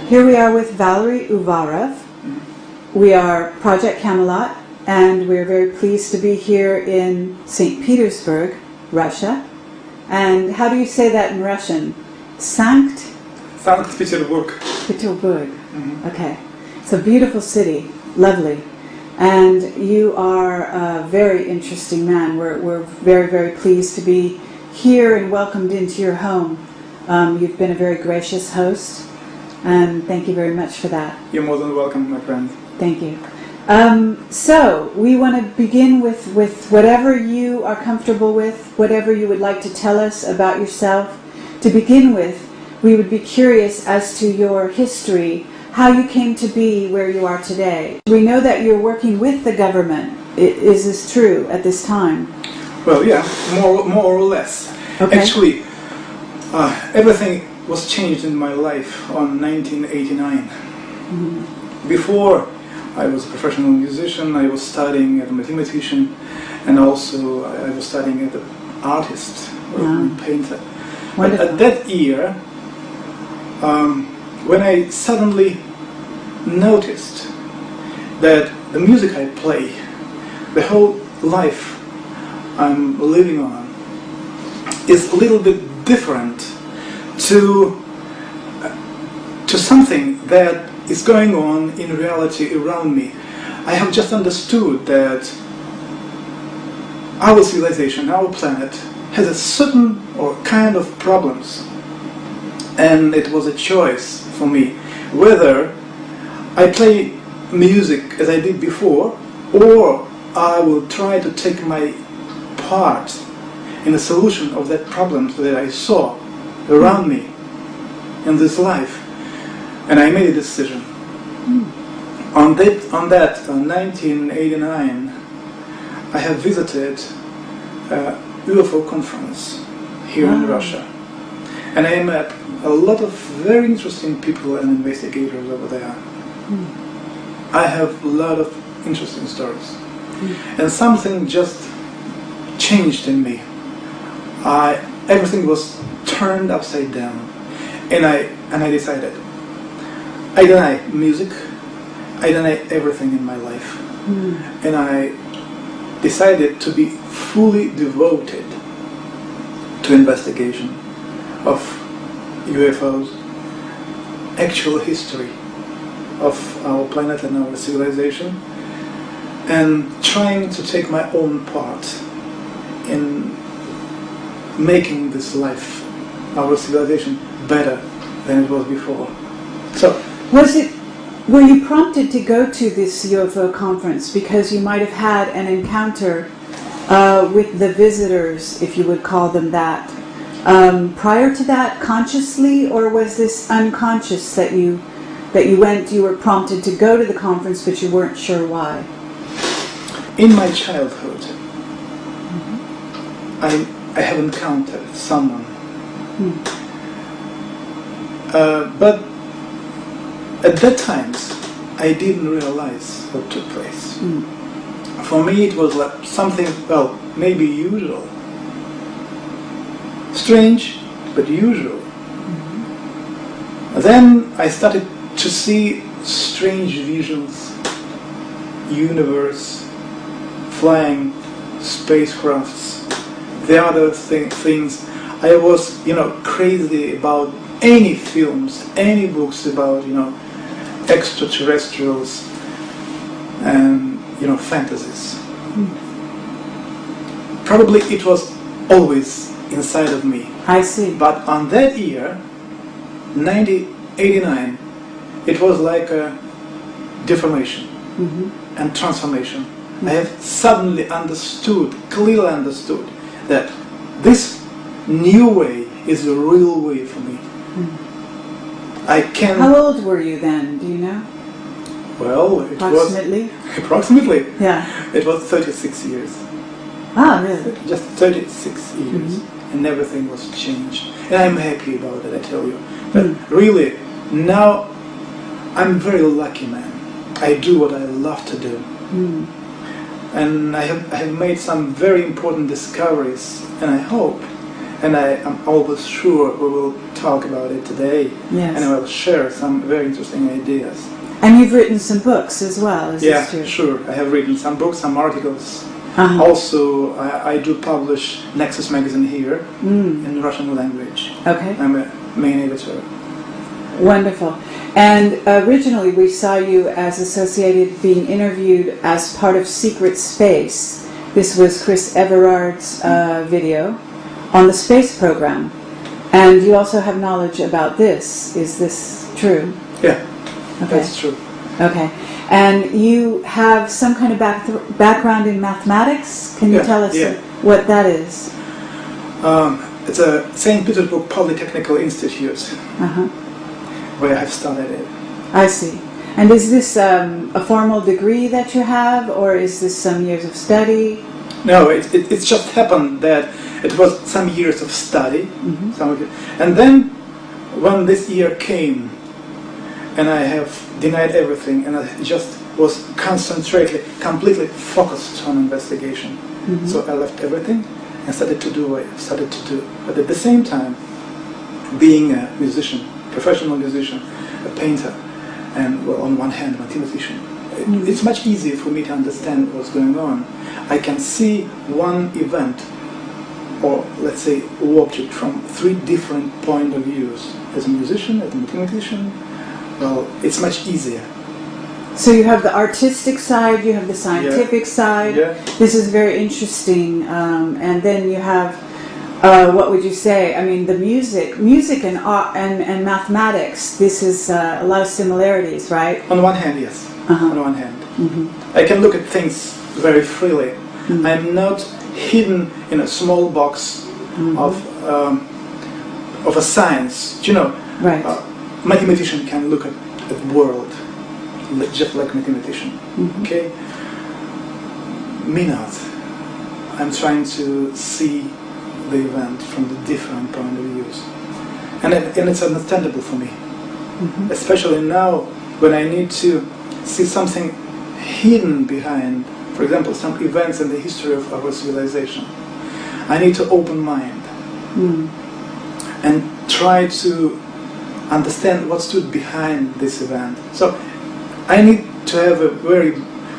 Here we are with Valery Uvarov. We are Project Camelot, and we're very pleased to be here in St-Petersburg, Russia. And how do you say that in Russian? St-Petersburg. Petersburg. Okay. It's a beautiful city, lovely. And you are a very interesting man. We're very, very pleased to be here and welcomed into your home. You've been a very gracious host, and thank you very much for that. You're more than welcome, my friend. Thank you. So, we want to begin with whatever you are comfortable with, whatever you would like to tell us about yourself. To begin with, we would be curious as to your history, how you came to be where you are today. We know that you're working with the government. Is this true at this time? Well, yeah, more or less. Okay. Actually, everything was changed in my life on 1989. Before, I was a professional musician, I was studying as a mathematician, and also I was studying as an artist, or a painter. But at that year, when I suddenly noticed that the music I play, the whole life I'm living on, is a little bit different to something that is going on in reality around me. I have just understood that our civilization, our planet, has a certain or kind of problems, and it was a choice for me whether I play music as I did before, or I will try to take my part in the solution of that problem that I saw around me in this life. And I made a decision. On that 1989, I have visited a UFO conference here in Russia. And I met a lot of very interesting people and investigators over there. I have a lot of interesting stories. And something just changed in me. Everything was turned upside down. And I decided, I deny music, I deny everything in my life. And I decided to be fully devoted to investigation of UFOs, actual history of our planet and our civilization, and trying to take my own part in making this life, our civilization, better than it was before. So, were you prompted to go to this UFO conference because you might have had an encounter with the visitors, if you would call them that, prior to that, consciously, or was this unconscious that you were prompted to go to the conference but you weren't sure why? In my childhood, I have encountered someone, but at that time I didn't realize what took place. For me it was like something, well, maybe usual. Strange, but usual. Then I started to see strange visions, universe, flying spacecrafts, the other things. I was, crazy about any films, any books about, extraterrestrials and, fantasies. Probably it was always inside of me. I see. But on that year, 1989, it was like a deformation and transformation. I have suddenly clearly understood, that this new way is the real way for me. How old were you then? Do you know? Well, it approximately? Approximately. Yeah. It was 36 years. Ah, really? Just 36 years. And everything was changed. And I'm happy about it, I tell you. But really, now I'm a very lucky man. I do what I love to do. And I have made some very important discoveries, and I hope And I am always sure we will talk about it today. Yes. And I will share some very interesting ideas. And you've written some books as well, is this true? Yeah, sure. I have written some books, some articles. Uh-huh. Also, I do publish Nexus magazine here in Russian language. Okay. I'm a main editor. Wonderful. And originally we saw you as associated, being interviewed as part of Secret Space. This was Chris Everard's video on the space program. And you also have knowledge about this. Is this true? Yeah, okay. That's true. Okay. And you have some kind of background in mathematics? Can you tell us what that is? It's a St-Petersburg Polytechnical Institute where I have studied it. I see. And is this a formal degree that you have, or is this some years of study? No, it just happened that it was some years of study, and then when this year came, and I have denied everything, and I just was completely focused on investigation. So I left everything and started to do what I started to do. But at the same time, being a musician, professional musician, a painter, and well, on one hand, a mathematician, it's much easier for me to understand what's going on. I can see one event, or let's say object, from three different point of views. As a musician, as a mathematician, well, it's much easier. So you have the artistic side, you have the scientific side. Yeah. This is very interesting. And then you have, what would you say? I mean, the music and art and mathematics. This is a lot of similarities, right? On one hand, yes. On one hand, I can look at things very freely. I'm not hidden in a small box of a science. You know, right. Mathematician can look at the world just like mathematician. Okay, me not. I'm trying to see the event from the different point of views, and it's understandable for me, especially now when I need to see something hidden behind, for example, some events in the history of our civilization. I need to open mind and try to understand what stood behind this event. So I need to have a very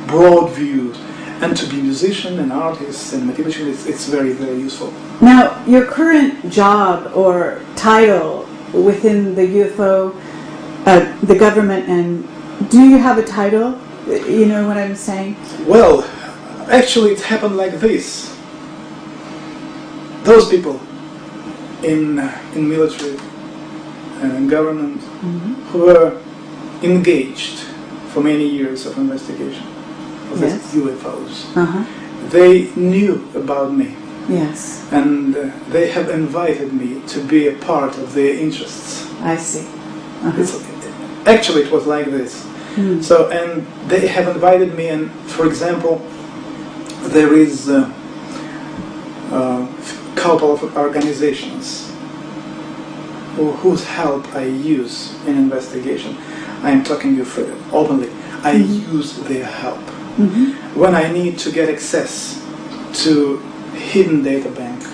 broad view, and to be a musician and artist and mathematician, it's very, very useful. Now, your current job or title within the UFO, the government, and do you have a title? You know what I'm saying? Well, actually it happened like this. Those people in military and government who were engaged for many years of investigation of these UFOs, they knew about me. Yes. And they have invited me to be a part of their interests. I see. Actually, it was like this. So, and they have invited me, and for example, there is a couple of organizations whose help I use in investigation. I am talking to you openly. I use their help. When I need to get access to hidden data bank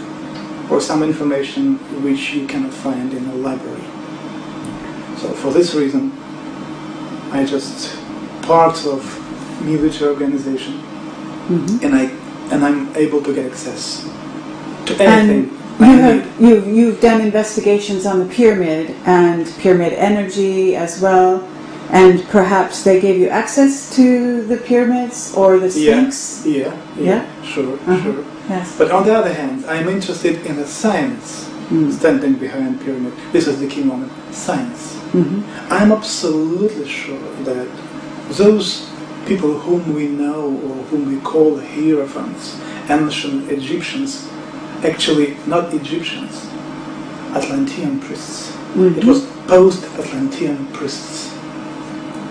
or some information which you cannot find in a library. So for this reason, I just part of military organization, and I'm able to get access to anything. And you've done investigations on the pyramid and pyramid energy as well, and perhaps they gave you access to the pyramids or the Sphinx? Yeah, sure. Yes. But on the other hand, I'm interested in the science standing behind pyramid. This is the key moment, science. I'm absolutely sure that those people whom we know or whom we call hierophants, ancient Egyptians, actually not Egyptians, Atlantean priests. It was post-Atlantean priests.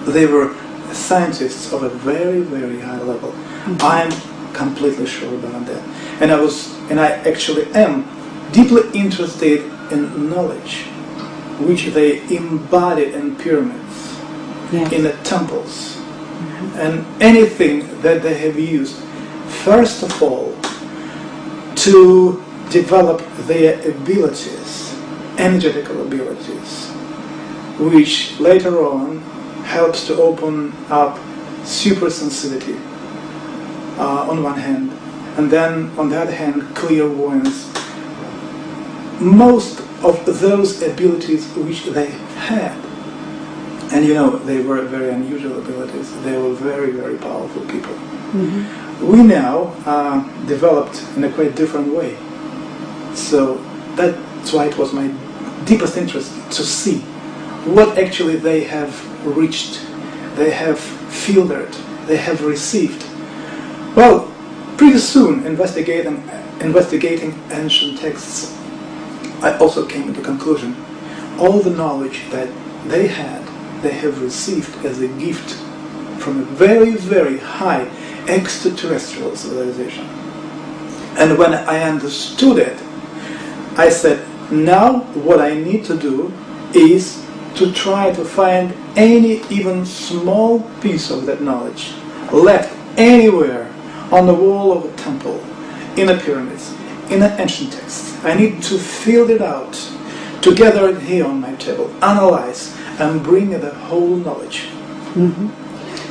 They were scientists of a very, very high level. I'm completely sure about that. And I actually am deeply interested in knowledge which they embodied in pyramids, in the temples, and anything that they have used, first of all, to develop their abilities, energetical abilities, which later on helps to open up supersensitivity on one hand, and then on the other hand clairvoyance. Most of those abilities which they had, and you know, they were very unusual abilities, they were very, very powerful people. Mm-hmm. We now developed in a quite different way. So that's why it was my deepest interest to see what actually they have reached, they have filtered, they have received. Well, pretty soon, investigating ancient texts, I also came to the conclusion, all the knowledge that they had, they have received as a gift from a very, very high extraterrestrial civilization. And when I understood it, I said, now what I need to do is to try to find any even small piece of that knowledge left anywhere on the wall of a temple, in a pyramids, in an ancient text. I need to fill it out, to gather it here on my table, analyze, and bring the whole knowledge. Mm-hmm.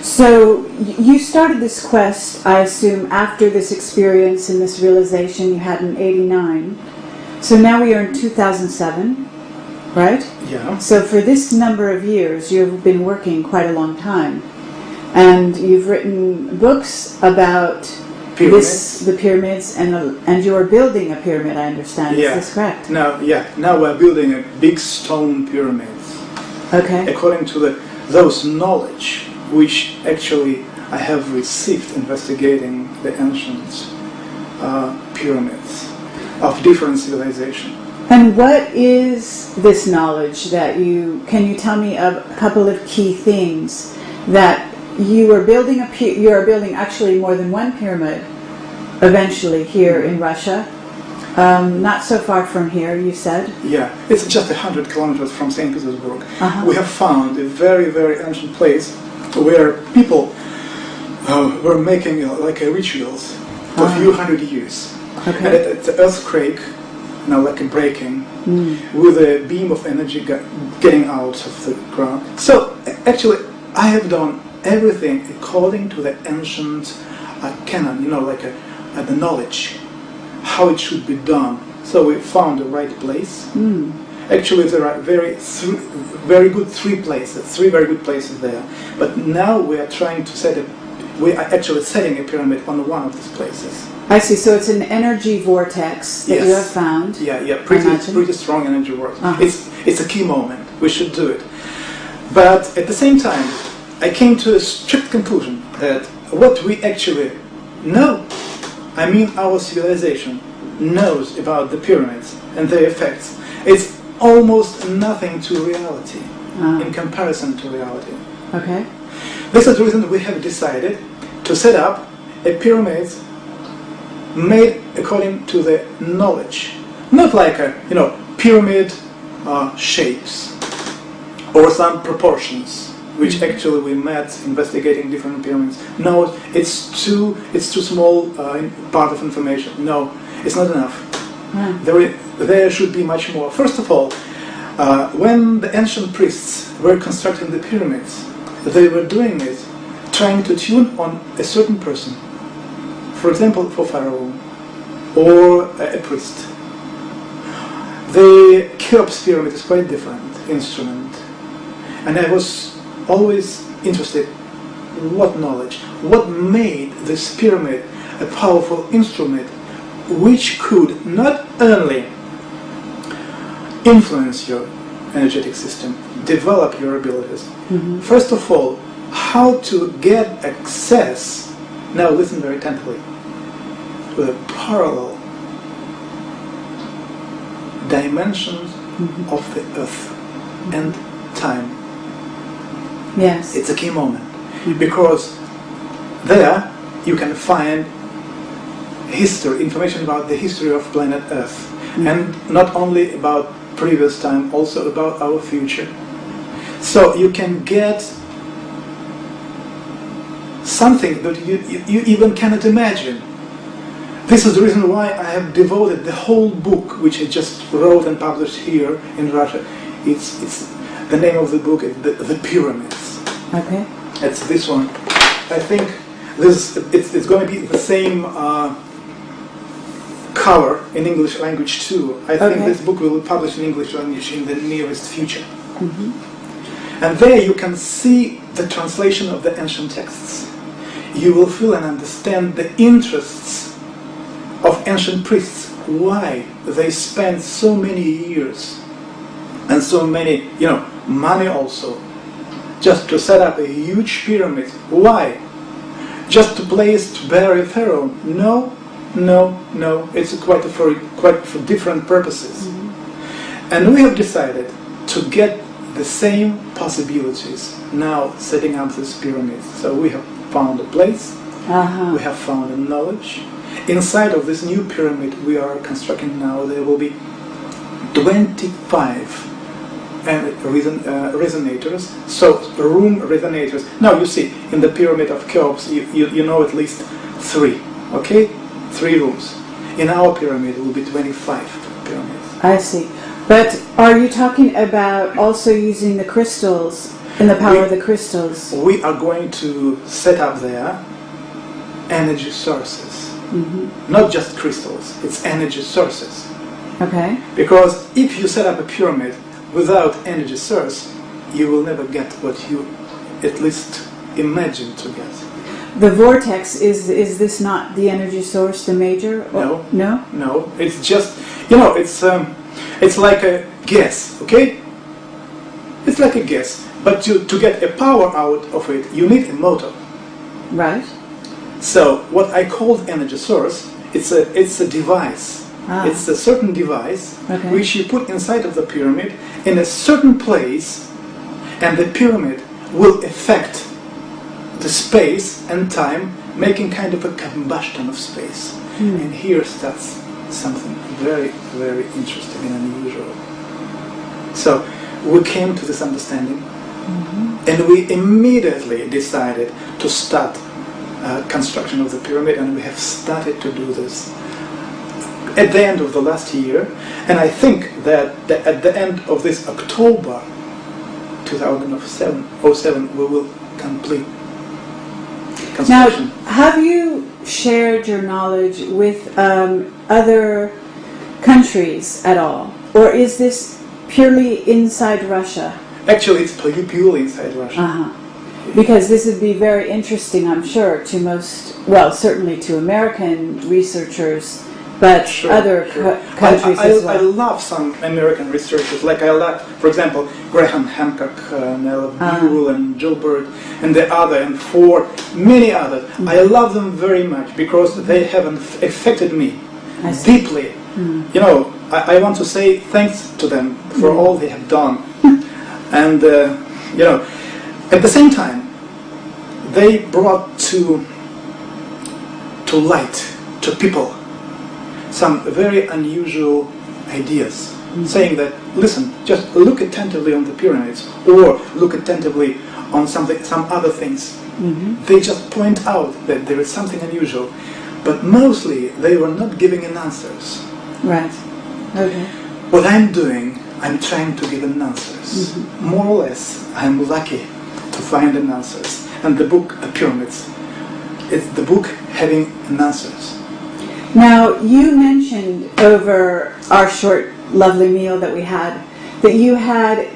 So you started this quest, I assume, after this experience and this realization you had in '89. So now we are in 2007, right? Yeah. So for this number of years, you've been working quite a long time. And you've written books about the pyramids, and you're building a pyramid, I understand. Yeah. Is this correct? Now we're building a big stone pyramids. Okay. According to those knowledge which actually I have received investigating the ancient pyramids of different civilizations. And what is this knowledge that can you tell me a couple of key things that you are building you are building actually more than one pyramid eventually here in Russia, not so far from here, you said? Yeah, it's just 100 kilometers from St-Petersburg. Uh-huh. We have found a very, very ancient place where people were making like rituals for a few hundred years. Okay. And it's an earthquake, like a breaking, with a beam of energy getting out of the ground. So actually, I have done everything according to the ancient canon, the knowledge, how it should be done. So we found the right place. Actually, there are three very good places there. But now we are trying to we are actually setting a pyramid on one of these places. I see, so it's an energy vortex that you have found. Yeah, pretty strong energy vortex. Uh-huh. It's a key moment. We should do it. But at the same time, I came to a strict conclusion that what we actually know, our civilization knows about the pyramids and their effects, it's almost nothing to reality in comparison to reality. Okay. This is the reason we have decided to set up a pyramid made according to the knowledge, not like pyramid shapes or some proportions, which actually we met investigating different pyramids. No, it's too small part of information. No, it's not enough. There should be much more. First of all, when the ancient priests were constructing the pyramids, they were doing it trying to tune on a certain person. For example, for Pharaoh or a priest. The Cheops pyramid is quite different instrument. And I was always interested in what knowledge, what made this pyramid a powerful instrument which could not only influence your energetic system, develop your abilities. First of all, how to get access, now listen very attentively, to the parallel dimensions of the earth and time. Yes. It's a key moment because there you can find information about the history of planet Earth, and not only about previous time, also about our future. So you can get something that you even cannot imagine. This is the reason why I have devoted the whole book, which I just wrote and published here in Russia. It's the name of the book is the Pyramids. Okay. It's this one. I think it's going to be the same cover in English language too. I think this book will be published in English language in the nearest future. Mm-hmm. And there you can see the translation of the ancient texts. You will feel and understand the interests of ancient priests, why they spent so many years and so many, money also, just to set up a huge pyramid. Why? Just to bury pharaoh? No. It's quite for different purposes. Mm-hmm. And we have decided to get the same possibilities now setting up this pyramid. So we have found a place. We have found a knowledge. Inside of this new pyramid we are constructing now, there will be 25 resonators, so room resonators. Now you see, in the pyramid of Cheops, you know at least 3, okay? 3 rooms. In our pyramid, it will be 25 pyramids. I see. But are you talking about also using the crystals, and the power of the crystals? We are going to set up there energy sources. Mm-hmm. Not just crystals, it's energy sources. Okay. Because if you set up a pyramid without energy source, you will never get what you at least imagine to get. The vortex, is this not the energy source, the major? No. No? No, it's just, it's like a gas, okay? It's like a gas, but to get a power out of it, you need a motor. Right. So what I called energy source, it's a device. It's a certain device which you put inside of the pyramid in a certain place, and the pyramid will affect the space and time, making kind of a combustion of space. And here starts something very, very interesting and unusual. So we came to this understanding, and we immediately decided to start construction of the pyramid, and we have started to do this at the end of the last year, and I think that at the end of this October 2007 we will complete construction. Now, have you shared your knowledge with other countries at all, or is this purely inside Russia? Actually, it's purely inside Russia. Because this would be very interesting, I'm sure, to most, well, certainly to American researchers, but other countries as well. I love some American researchers, like I love, for example, Graham Hancock, and I love Buell and Gilbert, and and many others. I love them very much because they have affected me deeply. I want to say thanks to them for all they have done. And, at the same time, they brought to light, to people, some very unusual ideas, saying that, listen, just look attentively on the pyramids, or look attentively on some other things. They just point out that there is something unusual, but mostly they were not giving an answers. Right. Okay. What I'm doing, I'm trying to give an answers. More or less, I'm lucky to find an answers. And the book, The Pyramids, it's the book having an answers. Now, you mentioned over our short, lovely meal that we had, that you had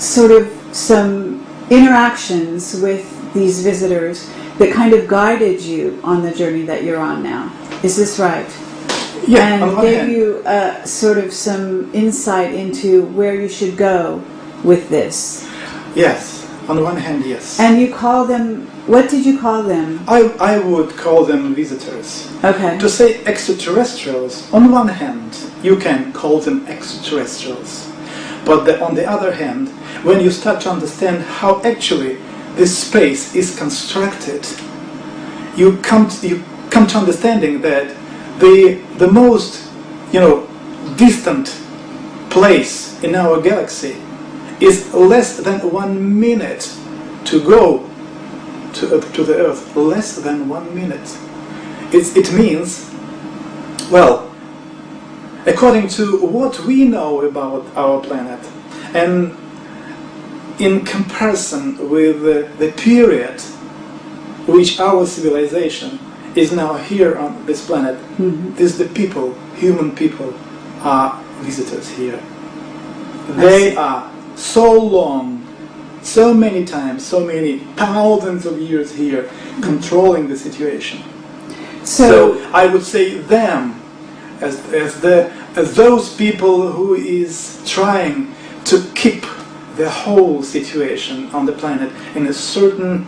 sort of some interactions with these visitors that kind of guided you on the journey that you're on now. Is this right? Yeah, and gave you sort of some insight into where you should go with this. Yes, on the one hand, yes. And you call them, what did you call them? I would call them visitors. Okay. To say extraterrestrials, on one hand, you can call them extraterrestrials. But on the other hand, when you start to understand how actually this space is constructed, you come to understanding that the most distant place in our galaxy is less than 1 minute to go to the Earth. Less than 1 minute. it means, well, according to what we know about our planet, and in comparison with the period which our civilization is now here on this planet, this the people, human people, are visitors here. They are so long, so many times, so many thousands of years here, controlling the situation. So I would say them as those people who is trying to keep the whole situation on the planet in a certain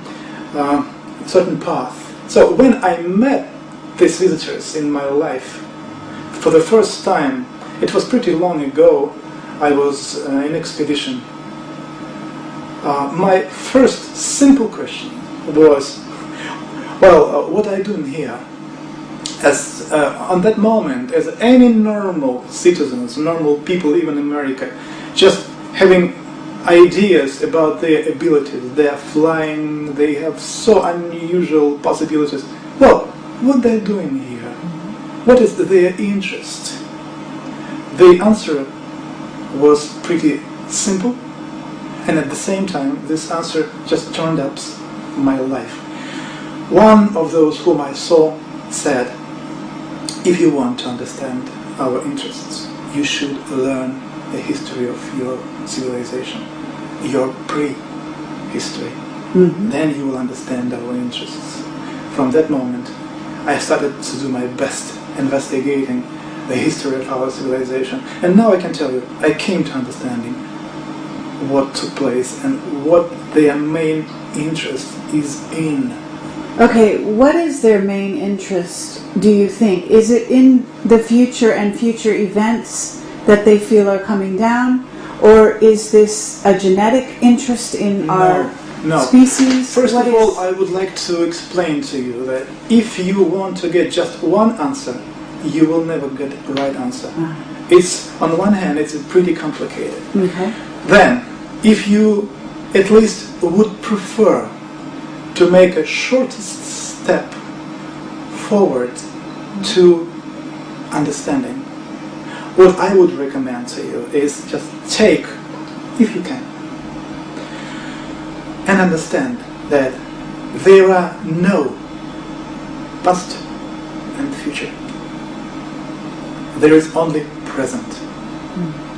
path. So when I met these visitors in my life for the first time, it was pretty long ago. I was in expedition. My first simple question was, well, what are you doing here? As on that moment, as any normal citizens, normal people, even in America, just having ideas about their abilities, they are flying, they have so unusual possibilities. Well, what they're doing here? What is their interest? The answer was pretty simple, and at the same time, this answer just turned up my life. One of those whom I saw said, if you want to understand our interests, you should learn the history of your civilization, your pre-history. Then you will understand our interests. From that moment, I started to do my best investigating the history of our civilization. And now I can tell you, I came to understanding what took place and what their main interest is in. Okay, what is their main interest, do you think? Is it in the future and future events that they feel are coming down? Or is this a genetic interest in our species? First of all, I would like to explain to you that if you want to get just one answer, you will never get the right answer. It's, on the one hand, it's pretty complicated. Okay. Then, if you at least would prefer to make a shortest step forward to understanding, what I would recommend to you is just take, if you can, and understand that there are no past and future. There is only present.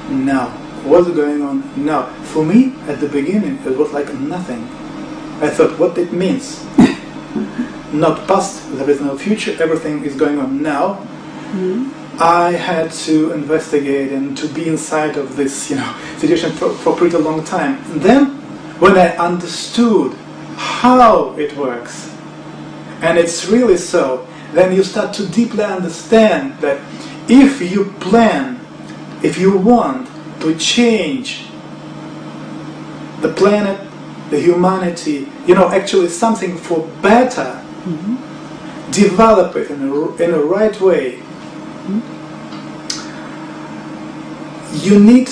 Now. What's going on now? For me, at the beginning, it was like nothing. I thought, what it means? Not past, there is no future, everything is going on now. I had to investigate and to be inside of this, situation for pretty long time. And then, when I understood how it works, and it's really so, then you start to deeply understand that if you plan, if you want to change the planet, the humanity, actually something for better, develop it in a right way, you need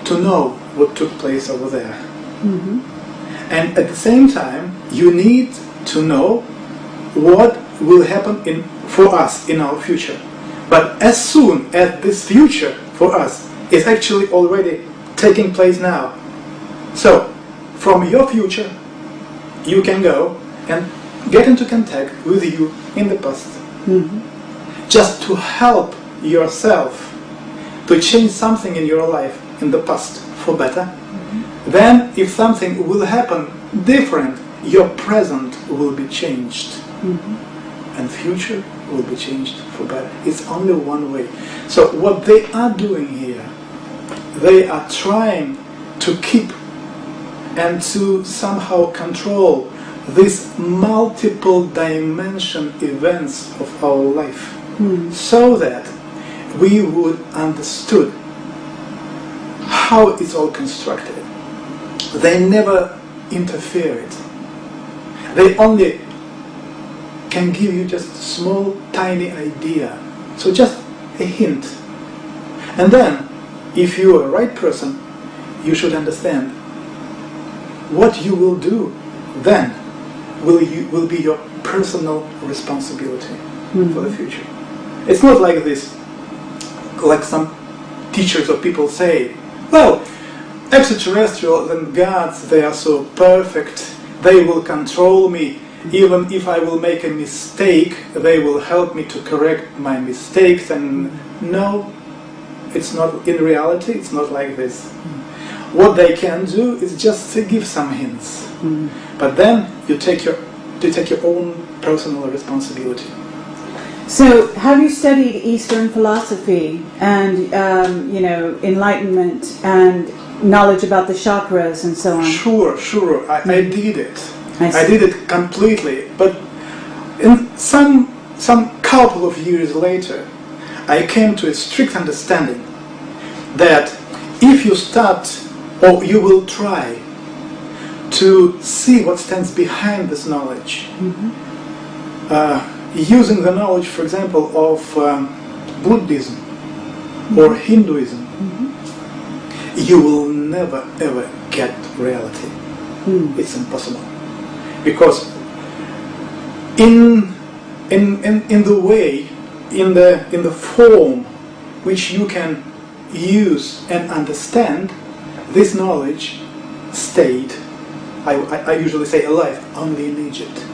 to know what took place over there. And at the same time, you need to know what will happen for us in our future. But as soon as this future for us is actually already taking place now. So, from your future, you can go and get into contact with you in the past. Just to help yourself to change something in your life in the past for better. Then, if something will happen different, your present will be changed. And future will be changed for better. It's only one way. So what they are doing here, they are trying to keep and to somehow control these multiple dimension events of our life, so that we would understood how it's all constructed. They never interfered. They only can give you just a small, tiny idea. So just a hint. And then, if you are a right person, you should understand what you will do then will be your personal responsibility. for the future. It's not like this, like some teachers or people say, well, extraterrestrials and gods, they are so perfect, they will control me. Even if I will make a mistake, they will help me to correct my mistakes. And no, it's not, in reality, it's not like this. What they can do is just to give some hints. But then you take your own personal responsibility. So, have you studied Eastern philosophy and, enlightenment and knowledge about the chakras and so on? Sure. I did it. I did it completely. But in some couple of years later, I came to a strict understanding that if you start, or you will try to see what stands behind this knowledge, using the knowledge, for example, of Buddhism or Hinduism, you will never ever get reality. It's impossible, because in the way, in the form which you can use and understand, this knowledge stayed, I usually say, alive only in Egypt.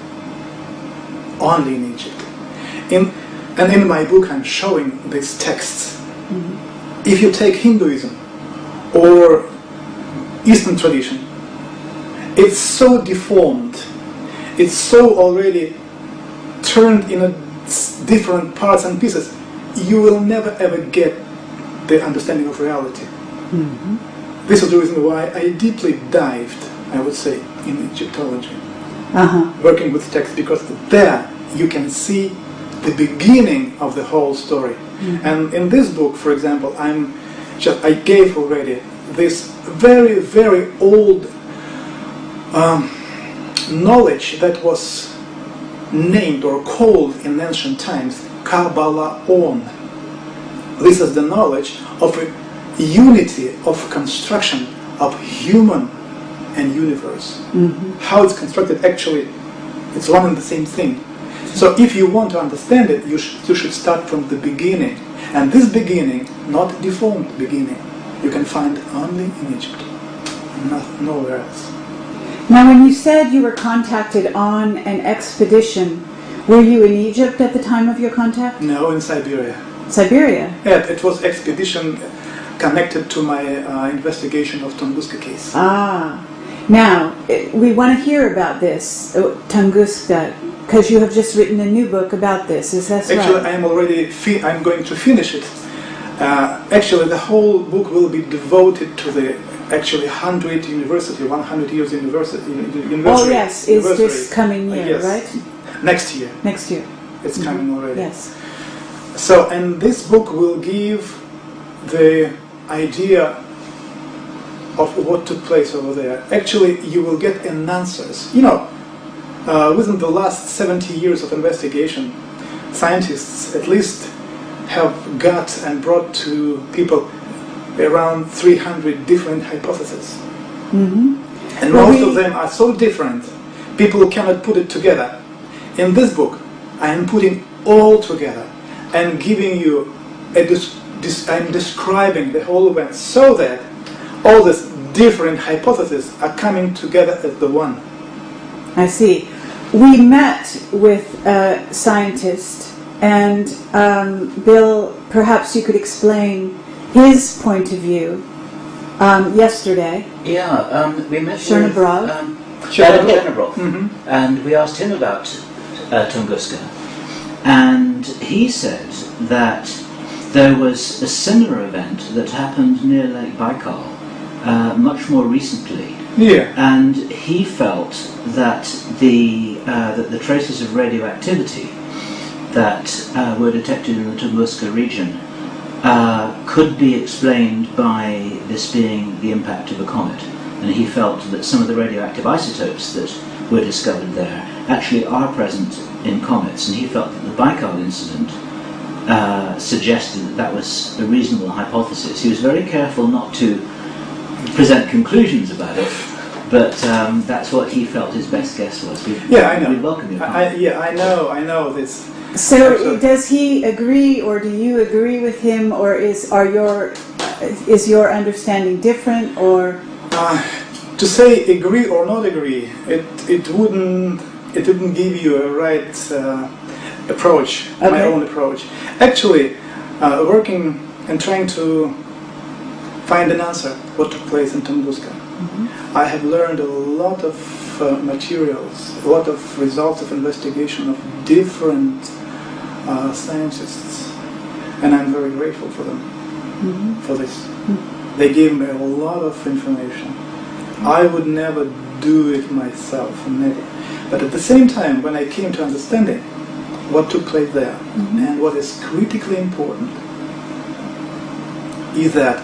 Only in Egypt. And in my book I'm showing these texts. If you take Hinduism or Eastern tradition, it's so deformed, it's so already turned in different parts and pieces, you will never ever get the understanding of reality. This is the reason why I deeply dived, I would say, in Egyptology, working with text, because there you can see the beginning of the whole story. And in this book, for example, I gave already this very, very old knowledge that was named or called in ancient times Kabbalah. This is the knowledge of a unity of construction of human and universe. How it's constructed, actually, it's one and the same thing. So if you want to understand it, you should start from the beginning. And this beginning, not deformed beginning, you can find only in Egypt, nowhere else. Now, when you said you were contacted on an expedition, were you in Egypt at the time of your contact? No, in Siberia. Siberia? Yeah, it was expedition connected to my investigation of Tunguska case. Now, we want to hear about this, Tunguska, because you have just written a new book about this. Is that right? Actually, I'm going to finish it. Actually, the whole book will be devoted to the 100 years university. Oh yes, is this coming year, yes. Right? Next year. Next year. It's coming already. Yes. So, and this book will give the idea of what took place over there. Actually, you will get answers. Within the last 70 years of investigation, scientists at least have got and brought to people around 300 different hypotheses. And most of them are so different, people cannot put it together. In this book, I am putting all together and giving you I'm describing the whole event so that all these different hypotheses are coming together as the one. I see. We met with a scientist, and Bill, perhaps you could explain his point of view yesterday. Yeah, we met Chernobrov. with Chernobrov, and we asked him about Tunguska, and he said that there was a similar event that happened near Lake Baikal much more recently. Yeah. And he felt that the traces of radioactivity that were detected in the Tunguska region could be explained by this being the impact of a comet. And he felt that some of the radioactive isotopes that were discovered there actually are present in comets. And he felt that the Baikal incident suggested that was a reasonable hypothesis. He was very careful not to present conclusions about it, but that's what he felt his best guess was. I know. We welcome your comment. I know this. So Absolutely. does he agree, or do you agree with him, or is your understanding different, or? To say agree or not agree, it wouldn't give you a right approach, my Okay. own approach. Actually, working and trying to find an answer what took place in Tunguska, I have learned a lot of materials, a lot of results of investigation of different scientists, and I'm very grateful for them for this. They gave me a lot of information. I would never do it myself, never. But at the same time, when I came to understanding what took place there, and what is critically important, is that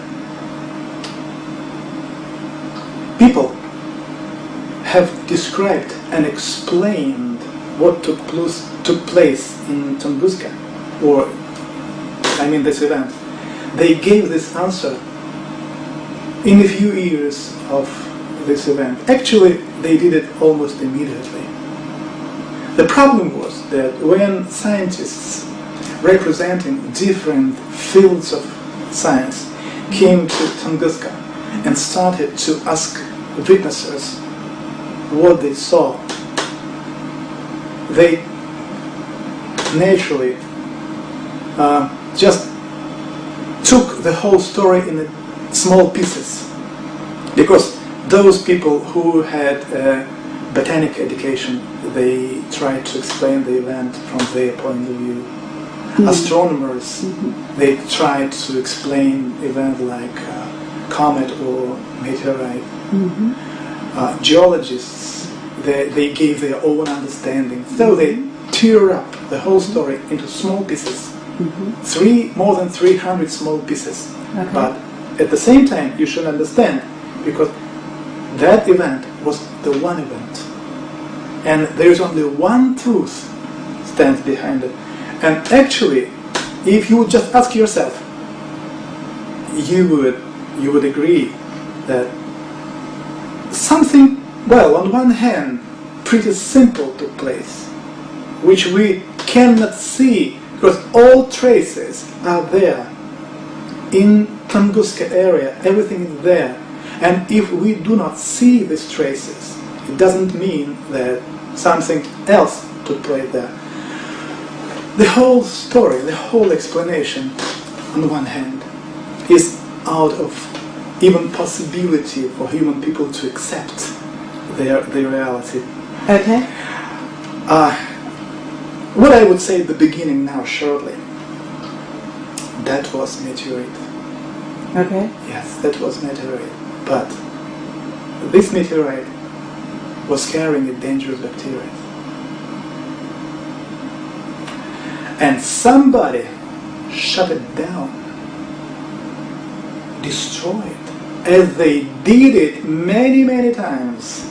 people have described and explained what took place in Tunguska, or I mean this event. They gave this answer in a few years of this event. Actually, they did it almost immediately. The problem was that when scientists representing different fields of science came to Tunguska and started to ask witnesses what they saw, they naturally just took the whole story in small pieces, because those people who had a botanic education, they tried to explain the event from their point of view. Astronomers, they tried to explain events like comet or meteorite. Geologists, they gave their own understanding. So they tear up the whole story into small pieces. More than 300 small pieces. Okay. But at the same time, you should understand, because that event was the one event. And there is only one truth stands behind it. And actually, if you would just ask yourself, you would agree that something, well, on one hand, pretty simple took place, which we cannot see, because all traces are there. In Tunguska area, everything is there. And if we do not see these traces, it doesn't mean that something else took place there. The whole story, the whole explanation, on the one hand, is out of even possibility for human people to accept their reality. Okay. What I would say at the beginning now, shortly, that was meteorite. Okay. Yes, that was meteorite. But this meteorite was carrying a dangerous bacteria. And somebody shut it down, destroyed it, as they did it many, many times.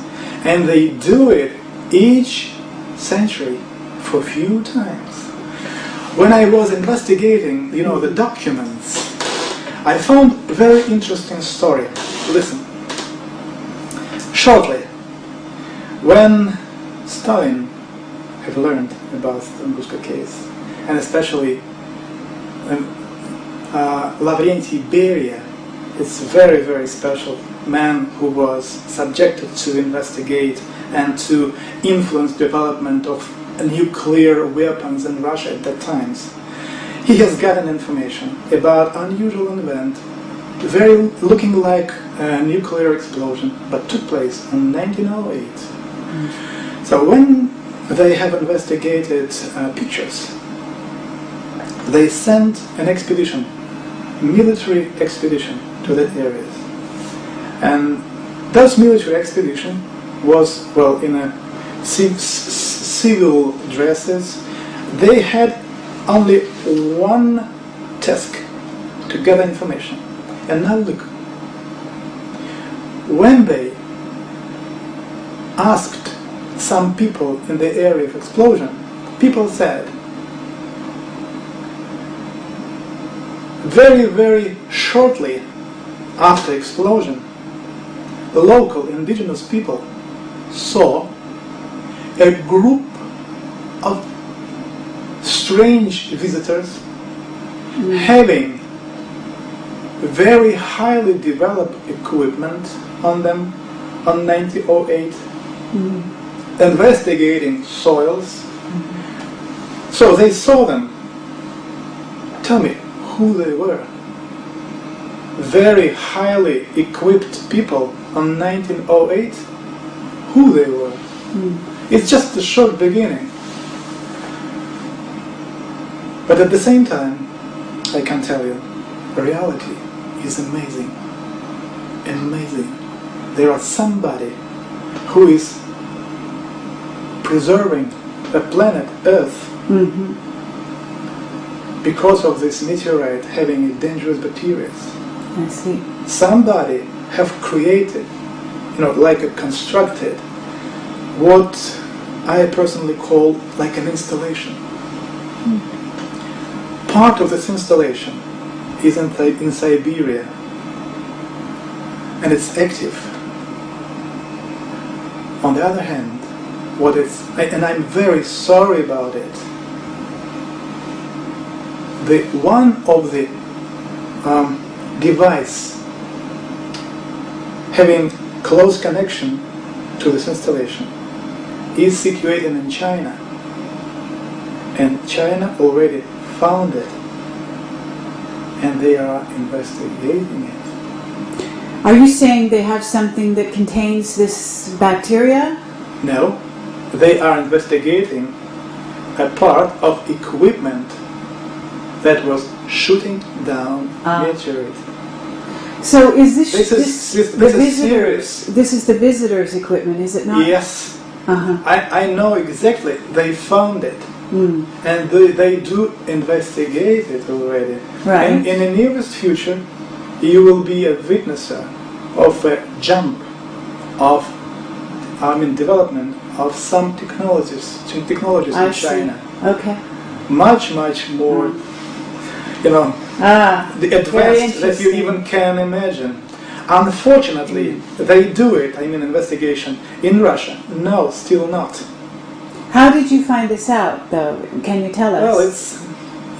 And they do it each century for a few times. When I was investigating, the documents, I found a very interesting story. Listen. Shortly, when Stalin had learned about the Tunguska case, and especially Lavrentiy Beria, it's a very, very special man who was subjected to investigate and to influence development of nuclear weapons in Russia at that time. He has gotten information about unusual event, looking like a nuclear explosion, but took place in 1908. So when they have investigated pictures, they sent an expedition, military expedition, to that area. And those military expedition was, well, in a civil dresses. They had only one task: to gather information. And now look, when they asked some people in the area of explosion, people said, very, very shortly after explosion, the local indigenous people saw a group of strange visitors having very highly developed equipment on them on 1908, investigating soils. So they saw them. Tell me who they were. Very highly equipped people on 1908, who they were. It's just a short beginning. But at the same time, I can tell you, reality is amazing. Amazing. There are somebody who is preserving the planet Earth because of this meteorite having dangerous bacteria. I see. Somebody have created, like a constructed, what I personally call like an installation. Part of this installation is in Siberia, and it's active. On the other hand, and I'm very sorry about it, one of the device having close connection to this installation is situated in China, and China already found it, and they are investigating it. Are you saying they have something that contains this bacteria? No, they are investigating a part of equipment that was shooting down meteorite. So is this the visitors? This is the visitors' equipment, is it not? Yes. I know exactly. They found it, and they do investigate it already. Right. And in the nearest future, you will be a witness of a jump of, development of some technologies in China. Okay. Much more, the advanced that you even can imagine. Unfortunately, they do it, investigation in Russia. No, still not. How did you find this out, though? Can you tell us?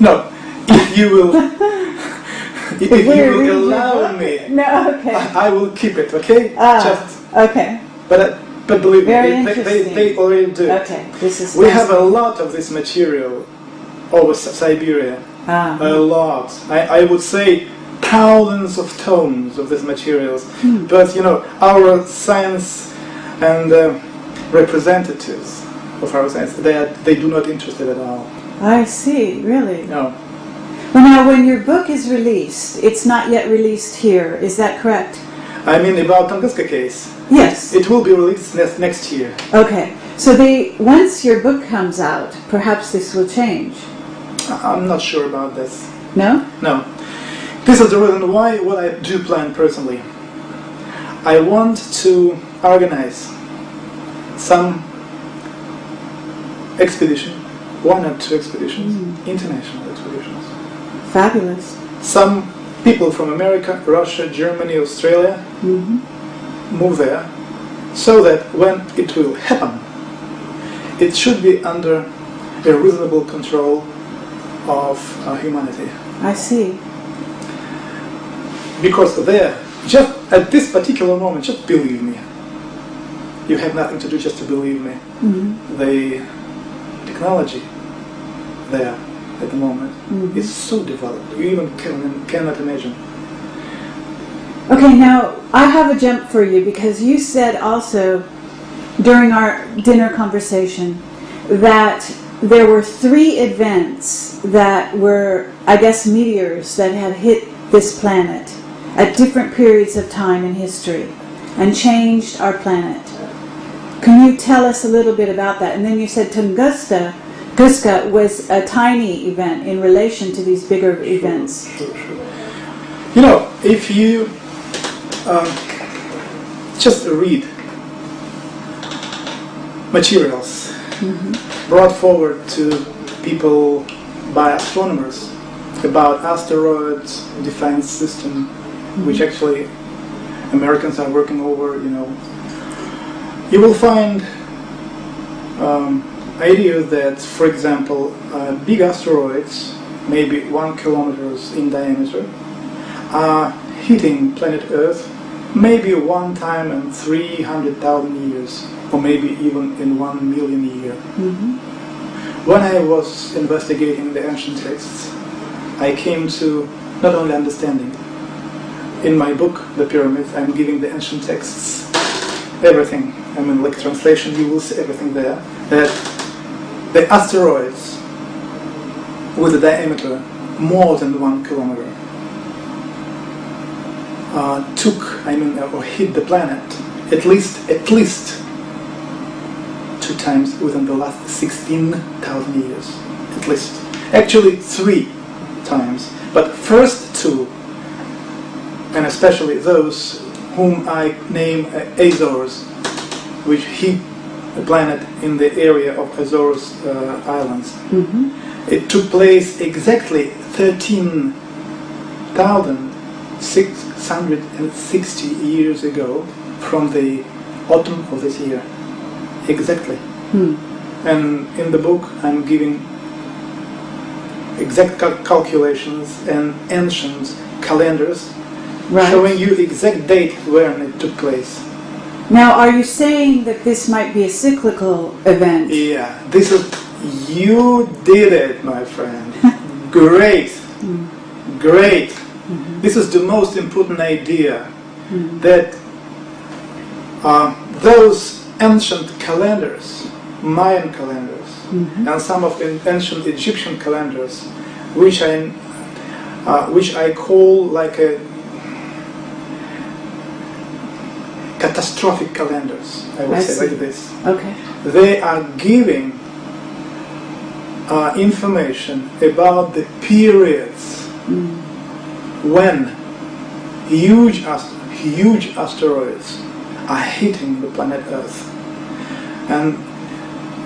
Well, if you will, if you will allow me, no, okay. I will keep it, okay? Okay. But believe me, they already do. Okay, this is. We have a lot of this material over Siberia. A lot. I would say thousands of tons of these materials. But our science and representatives of our science, they do not interested at all. I see. Really? No. Well, now, when your book is released, it's not yet released here. Is that correct? About Tunguska case. Yes. It will be released next year. Okay. So once your book comes out, perhaps this will change. I'm not sure about this. No? No. This is the reason why what I do plan personally. I want to organize some expedition, 1 or 2 expeditions, international expeditions. Fabulous. Some people from America, Russia, Germany, Australia move there, so that when it will happen, it should be under a reasonable control of humanity. I see. Because there, just at this particular moment, just believe me. You have nothing to do just to believe me. The technology there at the moment is so developed, you even cannot imagine. Okay, now I have a jump for you, because you said also during our dinner conversation that there were 3 events that were, I guess, meteors that had hit this planet at different periods of time in history and changed our planet. Can you tell us a little bit about that? And then you said Tunguska was a tiny event in relation to these bigger events. Sure. If you just read materials brought forward to people by astronomers about asteroids defense system, which actually Americans are working over, you will find idea that, for example, big asteroids, maybe 1 kilometer in diameter, are hitting planet Earth maybe one time in 300,000 years, or maybe even in 1 million years. Mm-hmm. When I was investigating the ancient texts, I came to not only understanding. In my book, The Pyramids, I'm giving the ancient texts everything. I mean, like translation, you will see everything there. That the asteroids with a diameter more than 1 kilometer or hit the planet at least 2 times within the last 16,000 years, at least. Actually 3 times, but first 2, and especially those whom I name Azores, which hit the planet in the area of Azores Islands. Mm-hmm. It took place exactly 13,660 years ago from the autumn of this year. Exactly. And in the book I'm giving exact calculations and ancient calendars, Right. showing you exact date when it took place. Now, are you saying that this might be a cyclical event? Yeah, this is, you did it, my friend. Great, great. Mm-hmm. This is the most important idea, that those ancient calendars, Mayan calendars, and some of the ancient Egyptian calendars, which I call like a catastrophic calendars, I would say like this. Okay. They are giving information about the periods when huge asteroids are hitting the planet Earth. And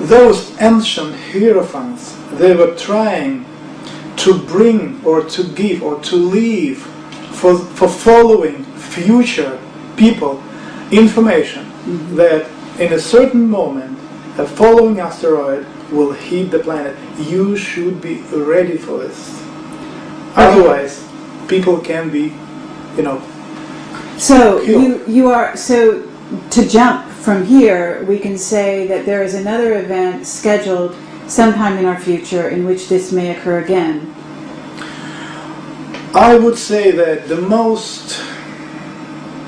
those ancient hierophants, they were trying to bring or to give or to leave for following future people information that in a certain moment a following asteroid will hit the planet. You should be ready for this. Otherwise, people can be, So killed. you are, so to jump from here, we can say that there is another event scheduled sometime in our future in which this may occur again. I would say that the most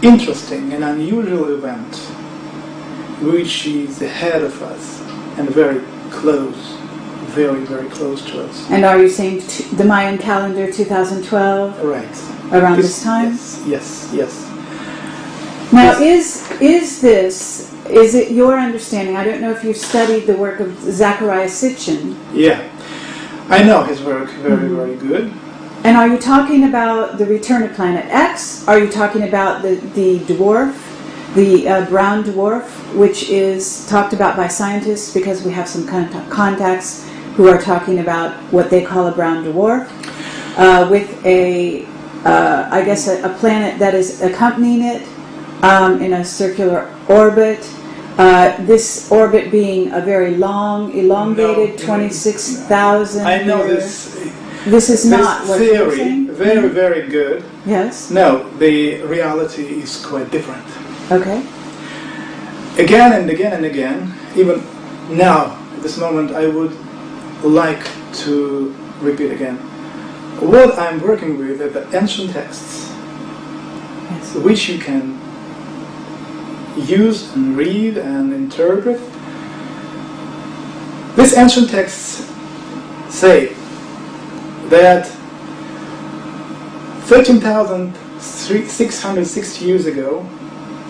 interesting and unusual event, which is ahead of us and very close, very, very close to us. And are you saying the Mayan calendar 2012? Right. Around this time? Yes. Now, is it your understanding? I don't know if you've studied the work of Zecharia Sitchin. Yeah. I know his work very, very good. And are you talking about the return of Planet X? Are you talking about the dwarf, the brown dwarf, which is talked about by scientists because we have some contacts who are talking about what they call a brown dwarf, with a planet that is accompanying it in a circular orbit. This orbit being a very long, elongated, 26,000. I know years. this. This is not what you're theory, saying? very, very good. Yes. No, the reality is quite different. Okay. Again and again and again, even now, at this moment, I would like to repeat again. What I'm working with are the ancient texts, Yes. which you can use and read and interpret. These ancient texts say that 13,660 years ago,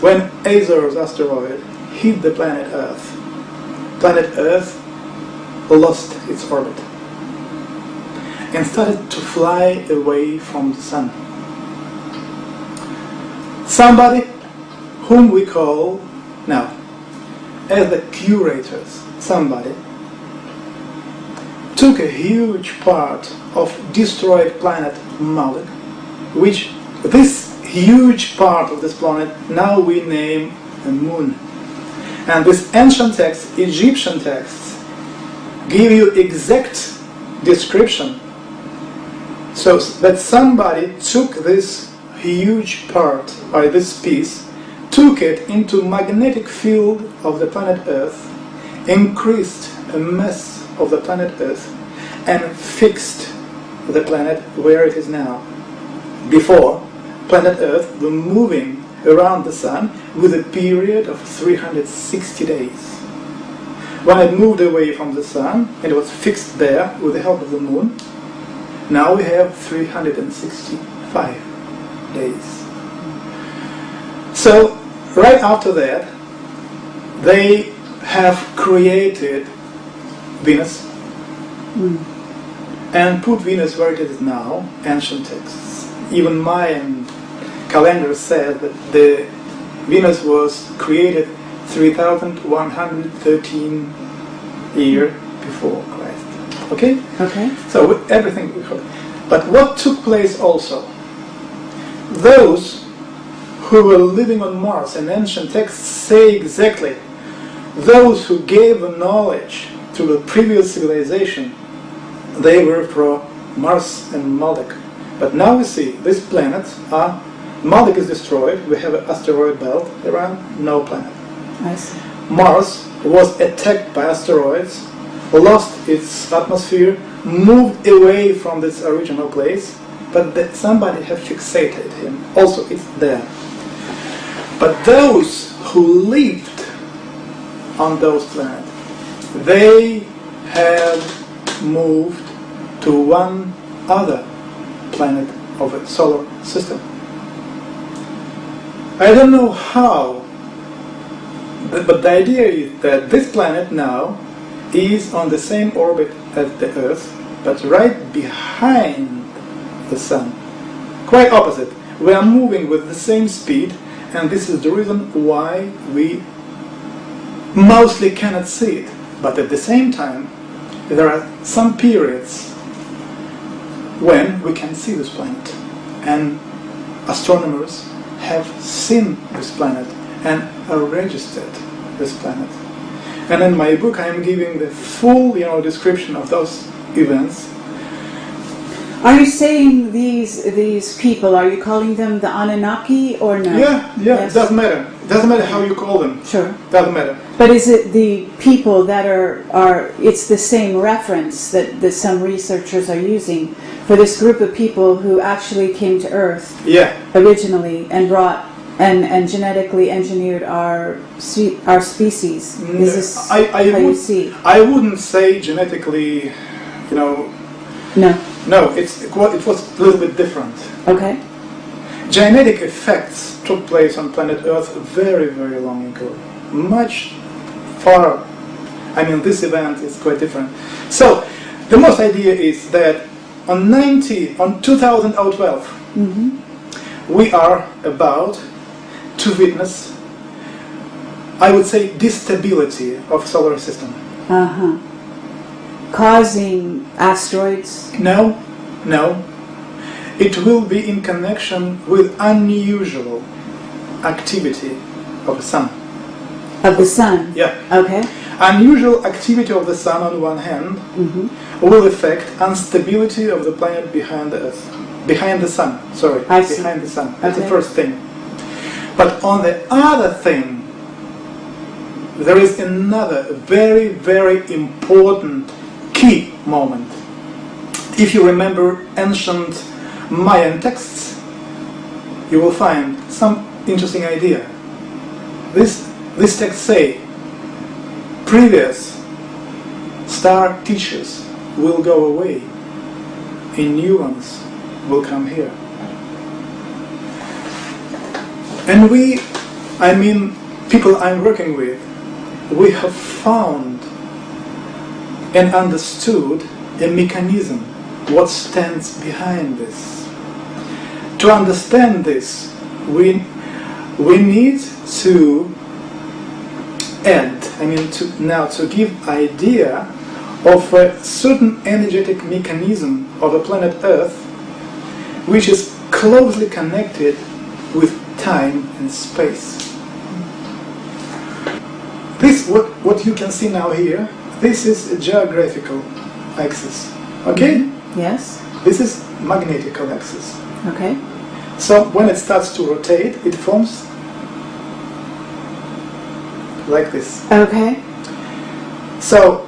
when Azores asteroid hit the planet Earth lost its orbit and started to fly away from the sun. Somebody whom we call now as the curators, somebody took a huge part of destroyed planet Moloch, which this huge part of this planet now we name a moon. And this ancient text, Egyptian texts, give you exact description, so that somebody took this huge part, or this piece, took it into magnetic field of the planet Earth, increased the mass of the planet Earth, and fixed the planet where it is now. Before, planet Earth was moving around the Sun with a period of 360 days. When it moved away from the Sun, and it was fixed there with the help of the Moon, now we have 365 days. So, right after that, they have created Venus and put Venus where it is now, ancient texts. Even Mayan calendar said that the Venus was created 3,113 years before Christ. Okay? Okay. So with everything we heard. But what took place also? Those who were living on Mars, and ancient texts say exactly, those who gave the knowledge to the previous civilization, they were from Mars and Marduk. But now we see these planets are, Marduk is destroyed, we have an asteroid belt around, no planet. I see. Mars was attacked by asteroids, lost its atmosphere, moved away from this original place, but that somebody had fixated him. Also, it's there. But those who lived on those planets, they have moved to one other planet of a solar system. I don't know how, but the idea is that this planet now is on the same orbit as the Earth, but right behind the Sun. Quite opposite. We are moving with the same speed, and this is the reason why we mostly cannot see it. But at the same time, there are some periods when we can see this planet, and astronomers have seen this planet and registered this planet. And in my book I am giving the full description of those events. Are you saying these people, are you calling them the Anunnaki or no? Yeah, Yes. it doesn't matter. It doesn't matter how you call them. Sure. Doesn't matter. But is it the people that are it's the same reference that some researchers are using for this group of people who actually came to Earth originally and brought and genetically engineered our species? Is this how you see it? I wouldn't say genetically, No. No, it was a little bit different. Okay. Genetic effects took place on planet Earth very, very long ago. Much far. I mean, this event is quite different. So, the most idea is that on 2012, we are about to witness, I would say, destability of solar system. Causing asteroids? No. It will be in connection with unusual activity of the Sun. Of the Sun? Yeah. Okay. Unusual activity of the Sun on one hand will affect instability of the planet behind the Earth. Behind the Sun, sorry. I see. Behind the Sun. That's the Okay. first thing. But on the other thing, there is another very, very important key moment. If you remember ancient Mayan texts, you will find some interesting idea. This texts say, previous star teachers will go away, and new ones will come here. And people I'm working with, we have found and understood a mechanism, what stands behind this. To understand this, we need to add, to give idea of a certain energetic mechanism of the planet Earth, which is closely connected with time and space. This, what you can see now here, this is a geographical axis. Okay? Mm-hmm. Yes. This is magnetical axis. Okay. So when it starts to rotate, it forms like this. Okay. So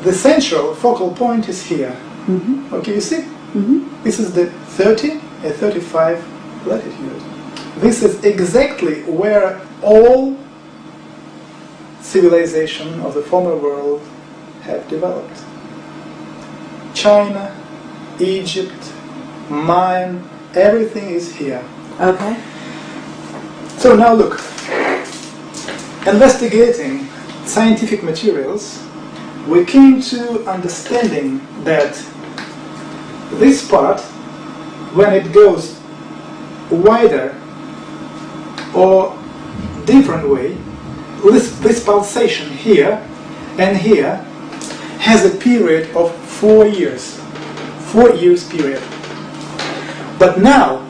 the central focal point is here. Mm-hmm. Okay, you see? Mm-hmm. This is the 30 and 35 latitude. This is exactly where all civilization of the former world have developed. China, Egypt, Mayan, everything is here. Okay. So now look, investigating scientific materials, we came to understanding that this part, when it goes wider or different way, this pulsation here and here has a period of 4 years. 4 years period. But now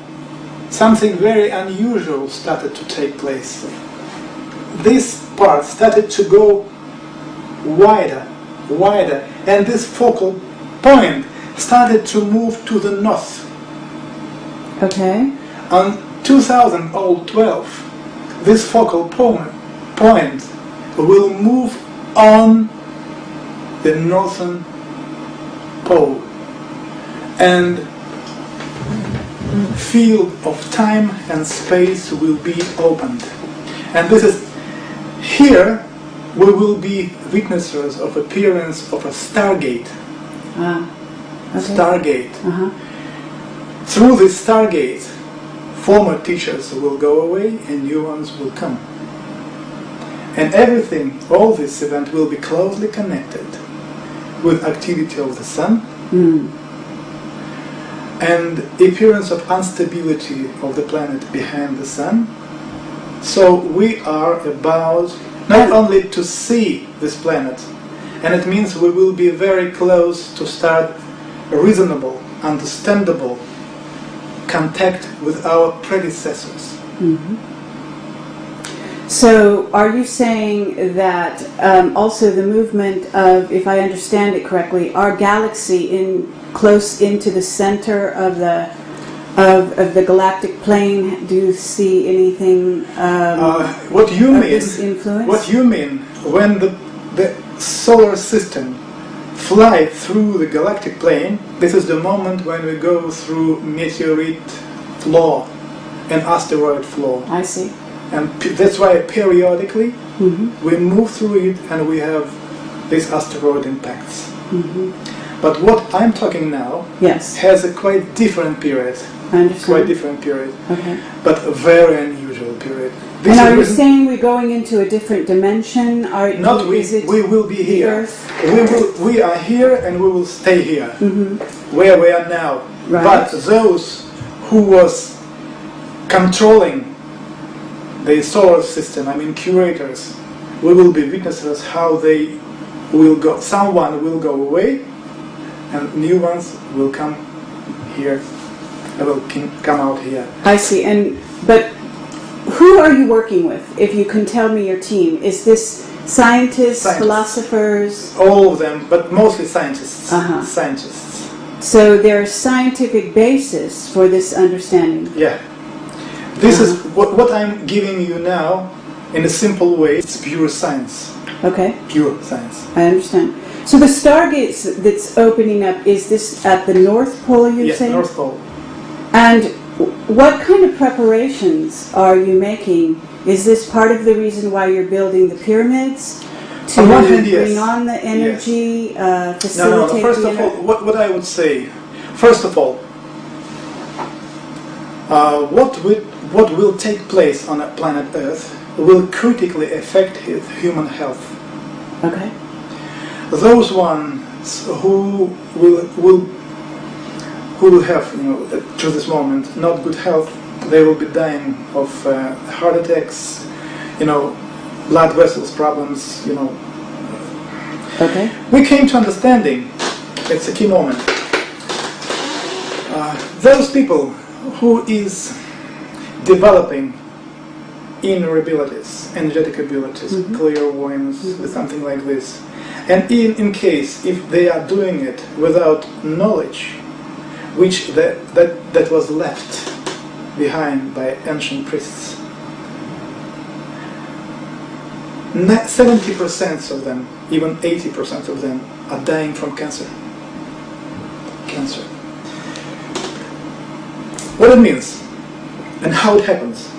something very unusual started to take place. This part started to go wider, and this focal point started to move to the north. Okay. On 2012, this focal point will move on the northern pole, and field of time and space will be opened. And this is here we will be witnesses of appearance of a stargate. Okay. Stargate. Uh-huh. Through this stargate, former teachers will go away and new ones will come. And everything, all this event will be closely connected with activity of the sun and appearance of instability of the planet behind the sun. So we are about not only to see this planet, and it means we will be very close to start a reasonable, understandable contact with our predecessors. Mm-hmm. So are you saying that also the movement of, if I understand it correctly, our galaxy close into the center of the galactic plane, do you see anything what you of mean, this influence? What you mean when the solar system fly through the galactic plane, this is the moment when we go through meteorite flow and asteroid flow. I see. And that's why periodically we move through it and we have these asteroid impacts. But what I'm talking now has a quite different period. I understand. Quite different period. Okay. But a very unusual period. And are you saying we're going into a different dimension? Not we. We will be here. We are here and we will stay here, where we are now. Right. But those who was controlling the solar system, I mean curators, we will be witnesses how they will go. Someone will go away, and new ones will come here. Will come out here. I see. But who are you working with? If you can tell me your team, is this scientists, philosophers? All of them, but mostly scientists. Scientists. So there's scientific basis for this understanding. Yeah. This is what I'm giving you now in a simple way. It's pure science. Okay. Pure science. I understand. So the stargate that's opening up, is this at the North Pole, you say? Yes, North Pole. And what kind of preparations are you making? Is this part of the reason why you're building the pyramids? To on one hand, bring on the energy, facilitate No. First of all, what I would say, first of all, what will take place on planet Earth will critically affect human health. Okay. Those ones who will have, to this moment, not good health, they will be dying of heart attacks, blood vessels problems, Okay. We came to understanding, it's a key moment, those people who is developing inner abilities, energetic abilities, clairvoyance, something like this. And in case if they are doing it without knowledge, which that was left behind by ancient priests, 70% of them, even 80% of them, are dying from cancer. What it means and how it happens.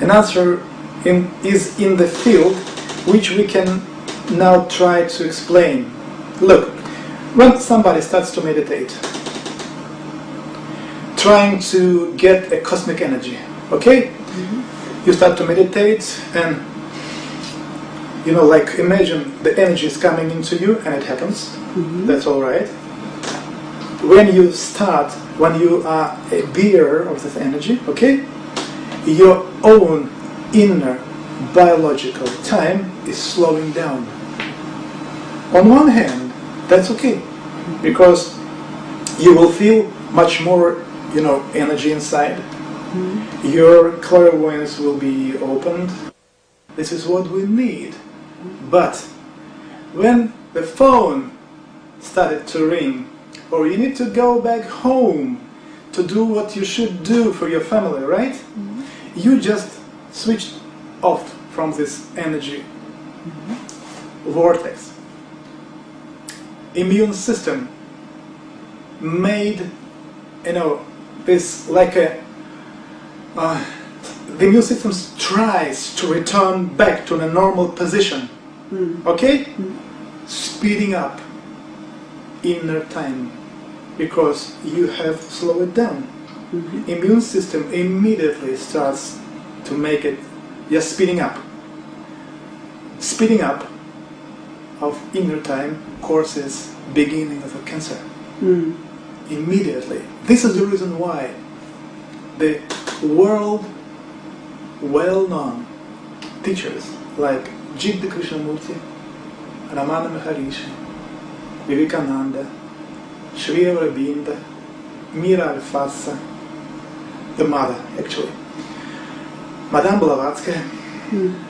An answer is in the field which we can now try to explain. Look, when somebody starts to meditate, trying to get a cosmic energy, okay? You start to meditate and like imagine the energy is coming into you and it happens. That's all right. When you are a bearer of this energy, okay, your own inner biological time is slowing down. On one hand, that's okay, because you will feel much more, energy inside. Your clairvoyance will be opened. This is what we need. But when the phone started to ring, or you need to go back home to do what you should do for your family, right? You just switched off from this energy vortex. Immune system made, this like a the immune system tries to return back to the normal position, okay? Speeding up inner time, because you have slowed it down. Immune system immediately starts to make it just speeding up. Speeding up of inner time causes beginning of a cancer. Immediately. This is the reason why the world well-known teachers like Jiddu Krishnamurti, Ramana Maharishi, Vivekananda, Sri Aurobindo, Mira Alfassa, the mother actually, Madame Blavatsky,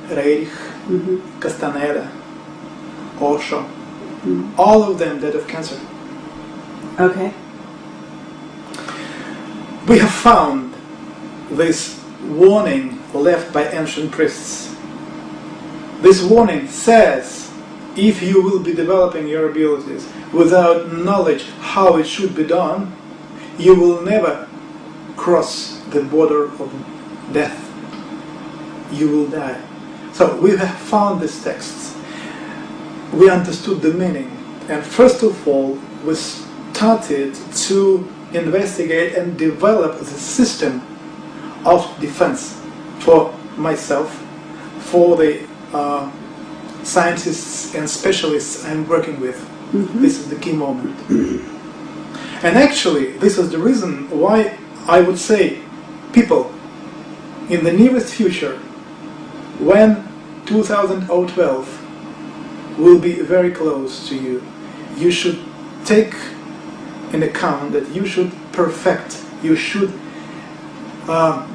Reich, Castaneda, Osho, all of them died of cancer. Okay. We have found this warning left by ancient priests. This warning says, if you will be developing your abilities without knowledge how it should be done, you will never cross the border of death. You will die. So we have found these texts. We understood the meaning. And first of all, we started to investigate and develop the system of defense for myself, for the scientists and specialists I'm working with. This is the key moment. And actually, this is the reason why I would say, people, in the nearest future, when 2012 will be very close to you, you should take in account that you should perfect, you should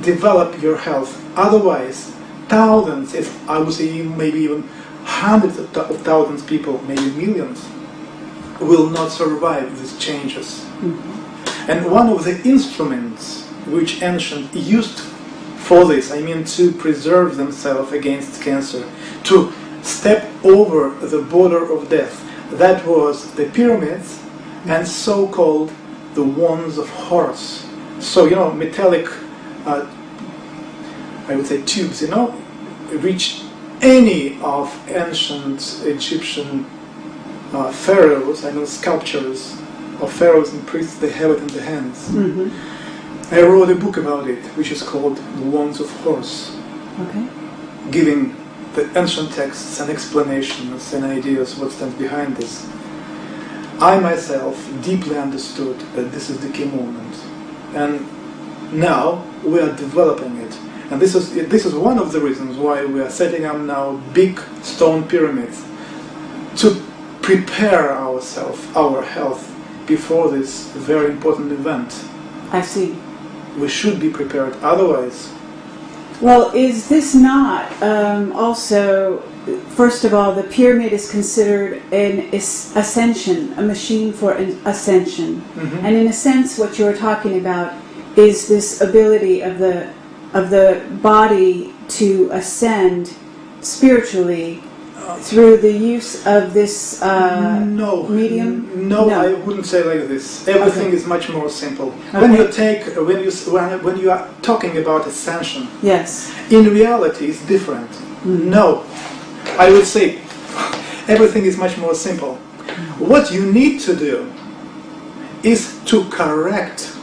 develop your health. Otherwise, thousands, if I would say maybe even hundreds of thousands of people, maybe millions, will not survive these changes. And one of the instruments which ancient used for this, I mean to preserve themselves against cancer, to step over the border of death, that was the pyramids and so-called the wands of Horus. So, metallic, I would say tubes, reach any of ancient Egyptian pharaohs, sculptures of pharaohs and priests, they have it in their hands. I wrote a book about it, which is called The Wands of Horus, giving the ancient texts and explanations and ideas what stands behind this. I myself deeply understood that this is the key moment, and now we are developing it. And this is one of the reasons why we are setting up now big stone pyramids, to prepare ourselves, our health, before this very important event. I see. We should be prepared, otherwise Well, is this not also, first of all, the pyramid is considered an ascension, a machine for an ascension. Mm-hmm. And in a sense, what you're talking about is this ability of the body to ascend spiritually through the use of this medium? No, I wouldn't say like this. Everything is much more simple. Okay. When you are talking about ascension, Yes. in reality it's different. Mm. No, I would say everything is much more simple. What you need to do is to correct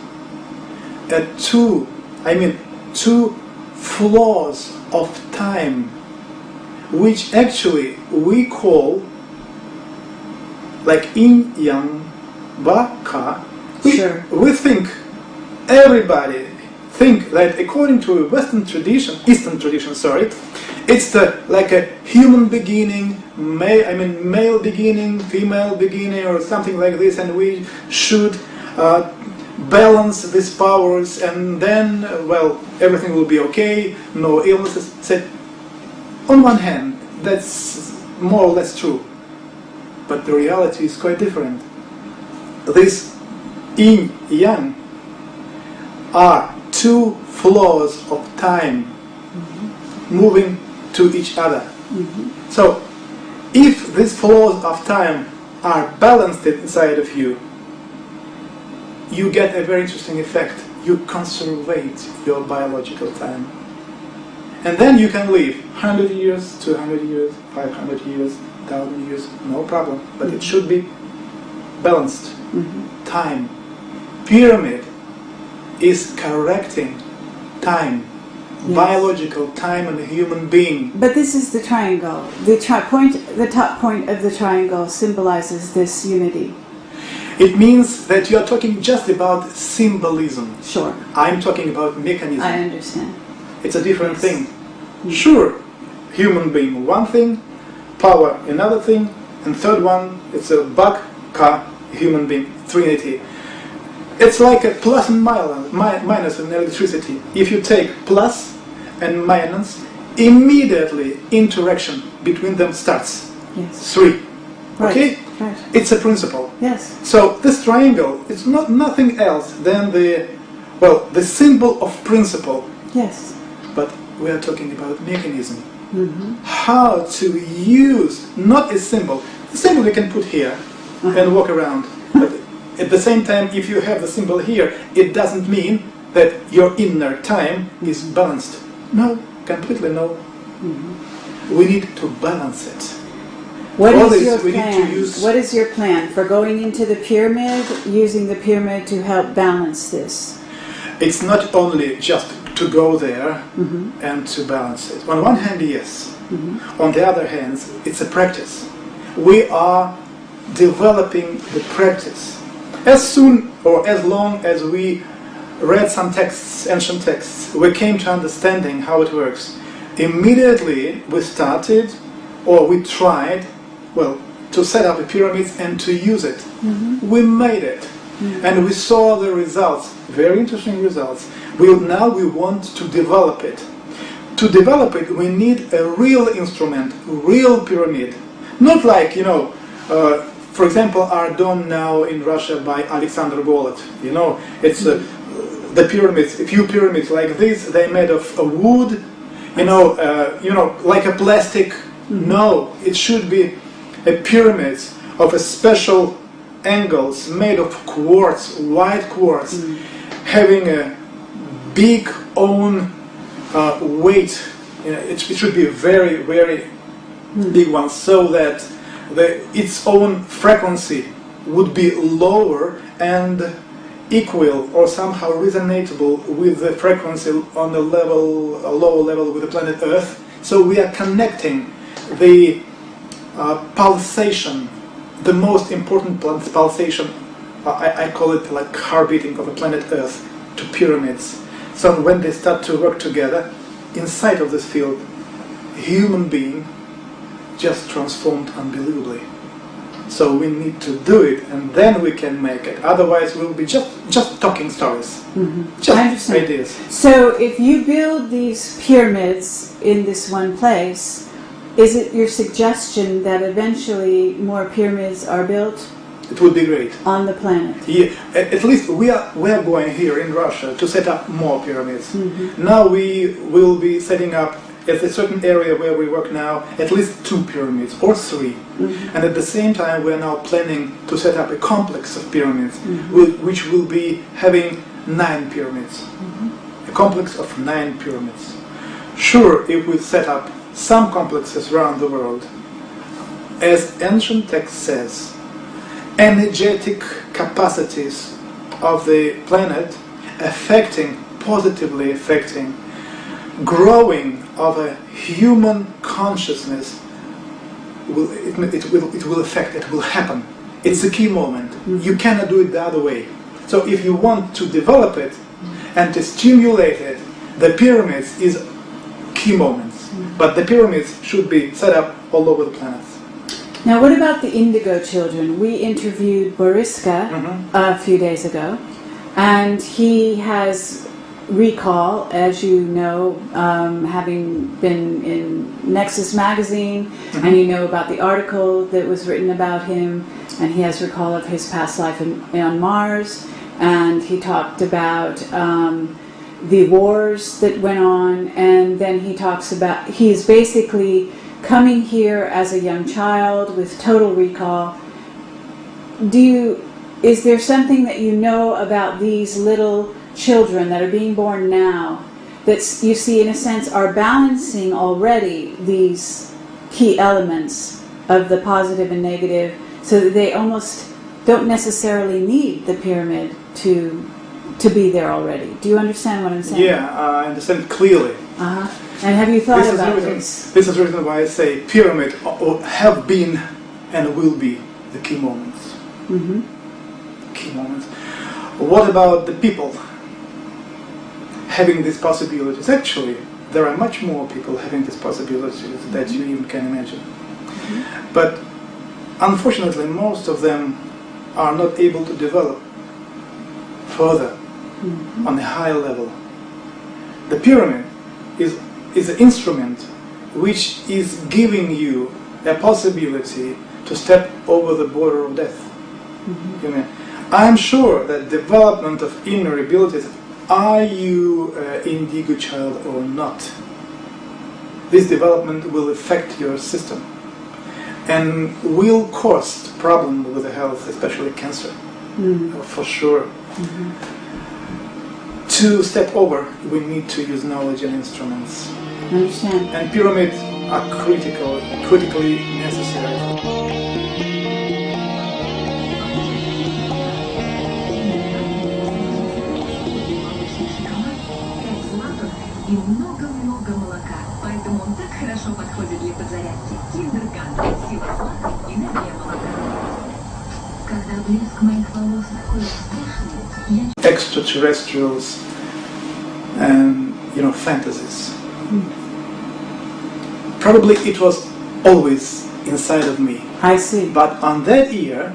two flaws of time, which actually we call like yin yang ba ka. Sure. We think, everybody think that according to Western tradition, Eastern tradition, it's like a human beginning, male beginning, female beginning, or something like this, and we should balance these powers, and then, everything will be okay, no illnesses. Said, on one hand, that's more or less true, but the reality is quite different. This yin yang are two flaws of time moving to each other. So if these flaws of time are balanced inside of you, you get a very interesting effect. You conservate your biological time. And then you can live 100 years, 200 years, 500 years, 1,000 years, no problem. But it should be balanced. Time. Pyramid is correcting time. Yes. Biological time in a human being. But this is the triangle. The top point of the triangle symbolizes this unity. It means that you are talking just about symbolism. Sure. I'm talking about mechanism. I understand. It's a different thing. Sure, human being one thing, power another thing, and third one, it's a Bak-Ka, human being, trinity. It's like a plus and minus in electricity. If you take plus and minus, immediately interaction between them starts. Yes. Three. Right. Okay? Right. It's a principle. Yes. So this triangle is nothing else than the symbol of principle. Yes. But we are talking about mechanism. How to use, not a symbol. The symbol you can put here and walk around. But at the same time, if you have the symbol here, it doesn't mean that your inner time is balanced. No, completely no. We need to balance it. What is your plan for going into the pyramid, using the pyramid to help balance this? It's not only just to go there and to balance it. On one hand, yes. On the other hand, it's a practice. We are developing the practice. As soon or as long as we read some texts, ancient texts, we came to understanding how it works. Immediately we started, or we tried, to set up a pyramid and to use it. We made it. And we saw the results, very interesting results. Now we want to develop it. To develop it, we need a real instrument, real pyramid. Not like, for example, are done now in Russia by Alexander Golod. It's the pyramids, a few pyramids like this, they're made of wood, like a plastic. No, it should be a pyramid of a special angles made of quartz, white quartz, having a big own weight. It should be a very, very big one, so that its own frequency would be lower and equal or somehow resonatable with the frequency on a lower level with the planet Earth. So we are connecting the pulsation, the most important pulsation, I call it like heartbeating of the planet Earth, to pyramids. So when they start to work together, inside of this field, human being just transformed unbelievably. So we need to do it, and then we can make it. Otherwise, we'll be just talking stories, just ideas. So if you build these pyramids in this one place, is it your suggestion that eventually more pyramids are built? It would be great. On the planet? Yeah, at least we are going here in Russia to set up more pyramids. Now we will be setting up at a certain area where we work now at least 2 pyramids or 3. And at the same time we are now planning to set up a complex of pyramids which will be having 9 pyramids. A complex of 9 pyramids. Sure, if we set up some complexes around the world, as ancient text says, energetic capacities of the planet positively affecting growing of a human consciousness it will happen. It's a key moment. You cannot do it the other way. So if you want to develop it and to stimulate it, the pyramids is key moments. But the pyramids should be set up all over the planet. Now, what about the indigo children? We interviewed Boriska a few days ago, and he has recall, as you know, having been in Nexus magazine, and you know about the article that was written about him, and he has recall of his past life on Mars, and he talked about the wars that went on, and then he talks about, he's basically coming here as a young child with total recall. Is there something that you know about these little children that are being born now that you see in a sense are balancing already these key elements of the positive and negative, so that they almost don't necessarily need the pyramid to be there already? Do you understand what I'm saying? Yeah, I understand clearly. And have you thought about this? This is the reason why I say pyramid have been and will be the key moments. Key moments. What about the people having these possibilities? Actually, there are much more people having these possibilities that you even can imagine. But unfortunately, most of them are not able to develop further on a higher level. The pyramid is an instrument which is giving you a possibility to step over the border of death. I'm sure that development of inner abilities, are you an indigo child or not, this development will affect your system and will cause problems with the health, especially cancer, for sure. To step over, we need to use knowledge and instruments. I understand. And pyramids are critically necessary. И много-много молока, поэтому он так хорошо подходит для подзарядки. Киндер-ган, сила злака, энергия молока. Когда блеск моих волос такой страшный, я... Extraterrestrials and, fantasies. Probably it was always inside of me. I see. But on that year,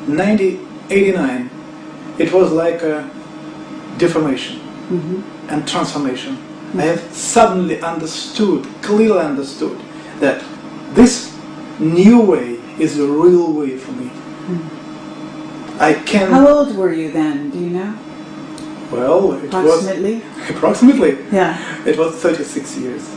1989, it was like a deformation and transformation. I have suddenly clearly understood, that this new way is a real way for me. How old were you then? Do you know? Well, it approximately? Approximately? Yeah. It was 36 years.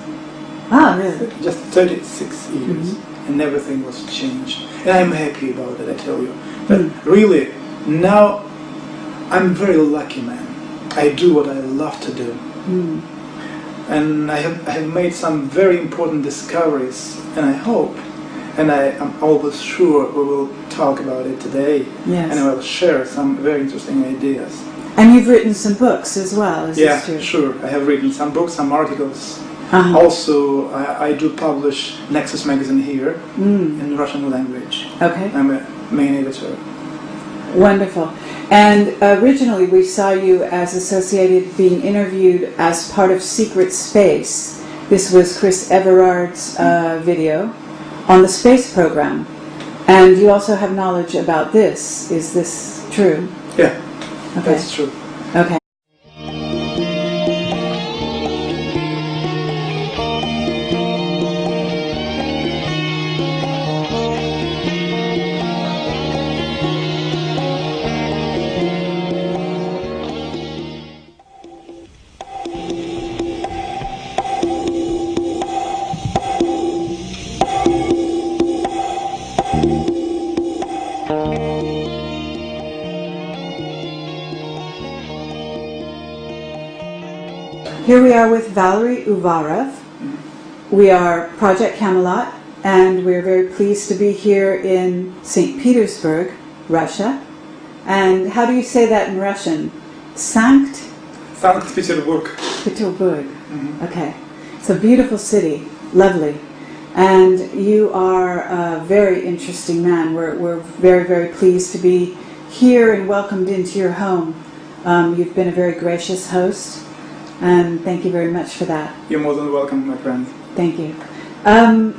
Ah, really? Just 36 years. And everything was changed. And I'm happy about it, I tell you. But really, now I'm very lucky man. I do what I love to do. And I have made some very important discoveries, and I hope, and I am always sure we will talk about it today. Yes. And I will share some very interesting ideas. And you've written some books as well, is Yeah, this true? sure. I have written some books, some articles. Also, I do publish Nexus magazine here in Russian language. Okay. I'm a main editor. Wonderful. And originally we saw you as associated, being interviewed as part of Secret Space. This was Chris Everard's video on the space program. And you also have knowledge about this. Is this true? Yeah, Okay. that's true. Okay. Here we are with Valery Uvarov. We are Project Camelot, and we're very pleased to be here in St-Petersburg, Russia. And how do you say that in Russian? St-Petersburg. Petersburg. Okay. It's a beautiful city, lovely. And you are a very interesting man. We're very, very pleased to be here and welcomed into your home. You've been a very gracious host, and thank you very much for that. You're more than welcome, my friend. Thank you.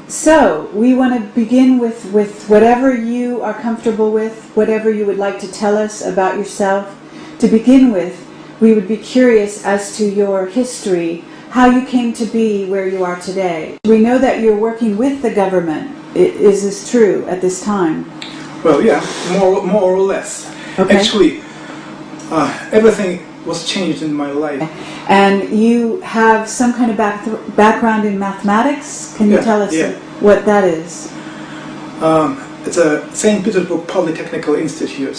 So, we want to begin with whatever you are comfortable with, whatever you would like to tell us about yourself. To begin with, we would be curious as to your history, how you came to be where you are today. We know that you're working with the government. Is this true at this time? Well, yeah, more or less. Okay. Actually, everything was changed in my life. And you have some kind of background in mathematics? Can you tell us what that is? It's a St. Petersburg Polytechnical Institute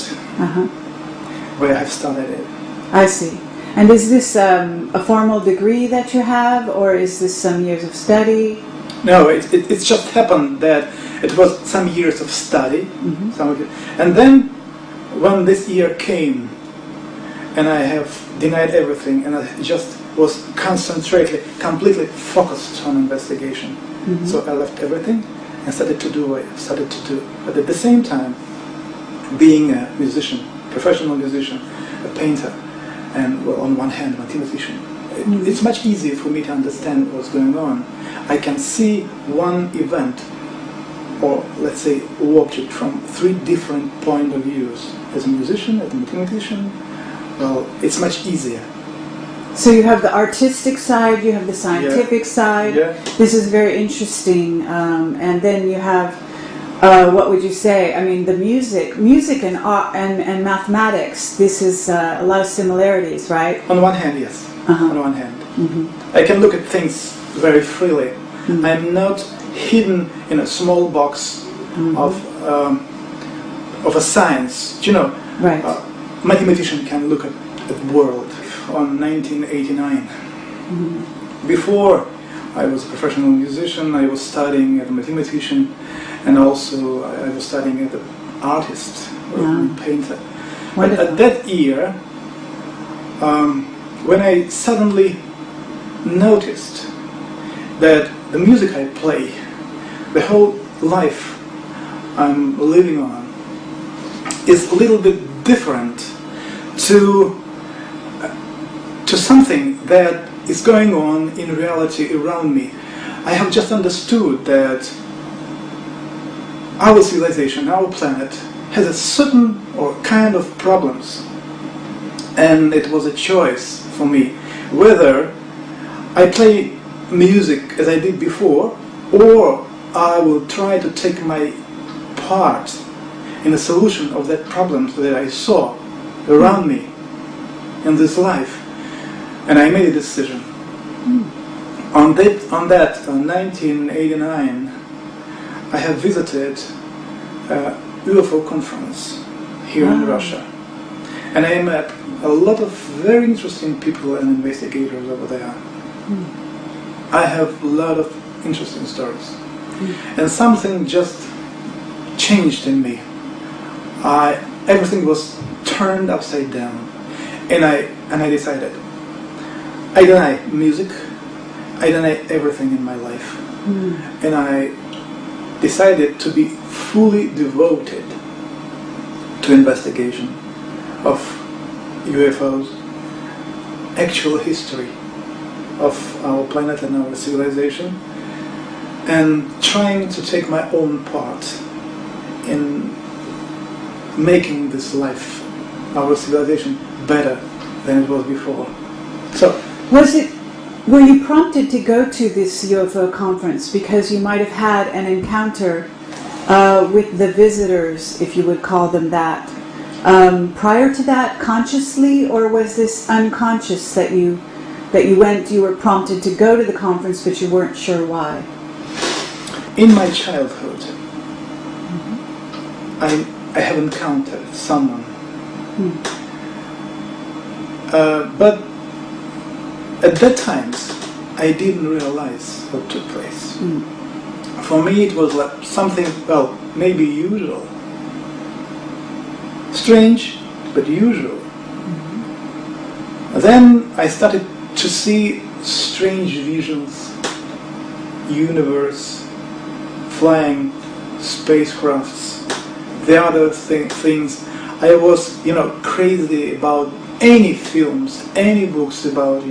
where I have studied it. I see. And is this a formal degree that you have, or is this some years of study? No, it just happened that it was some years of study, and then when this year came, and I have denied everything, and I just was completely focused on investigation. So I left everything and started to do what I started to do. But at the same time, being a musician, professional musician, a painter, and well, on one hand, a mathematician, it's much easier for me to understand what's going on. I can see one event, or let's say object, from three different point of views. As a musician, as a mathematician, well, it's much easier. So you have the artistic side, you have the scientific side. Yeah. This is very interesting. And then you have, what would you say? I mean, the music and art and mathematics. This is a lot of similarities, right? On one hand, yes. On one hand, I can look at things very freely. I'm not hidden in a small box of a science. You know, right. Mathematician can look at the world on 1989. Before I was a professional musician, I was studying as a mathematician, and also I was studying as an artist or painter. But at that year, when I suddenly noticed that the music I play, the whole life I'm living on, is a little bit different to something that is going on in reality around me. I have just understood that our civilization, our planet, has a certain or kind of problems, and it was a choice for me whether I play music as I did before, or I will try to take my part in the solution of that problem that I saw around me in this life. And I made a decision. On 1989, I have visited a UFO conference here in Russia. And I met a lot of very interesting people and investigators over there. I have a lot of interesting stories. And something just changed in me. Everything was turned upside down. And I decided, I deny music, I deny everything in my life. And I decided to be fully devoted to investigation of UFOs, actual history of our planet and our civilization, and trying to take my own part in making this life, our civilization, better than it was before. So, were you prompted to go to this UFO conference because you might have had an encounter with the visitors, if you would call them that, prior to that, consciously, or was this unconscious that you went, you were prompted to go to the conference, but you weren't sure why? in my childhood, I have encountered someone, but at that time I didn't realize what took place. For me it was like something, well, maybe usual, strange but usual. Then I started to see strange visions, universe, flying spacecrafts, the other things. I was, crazy about any films, any books about,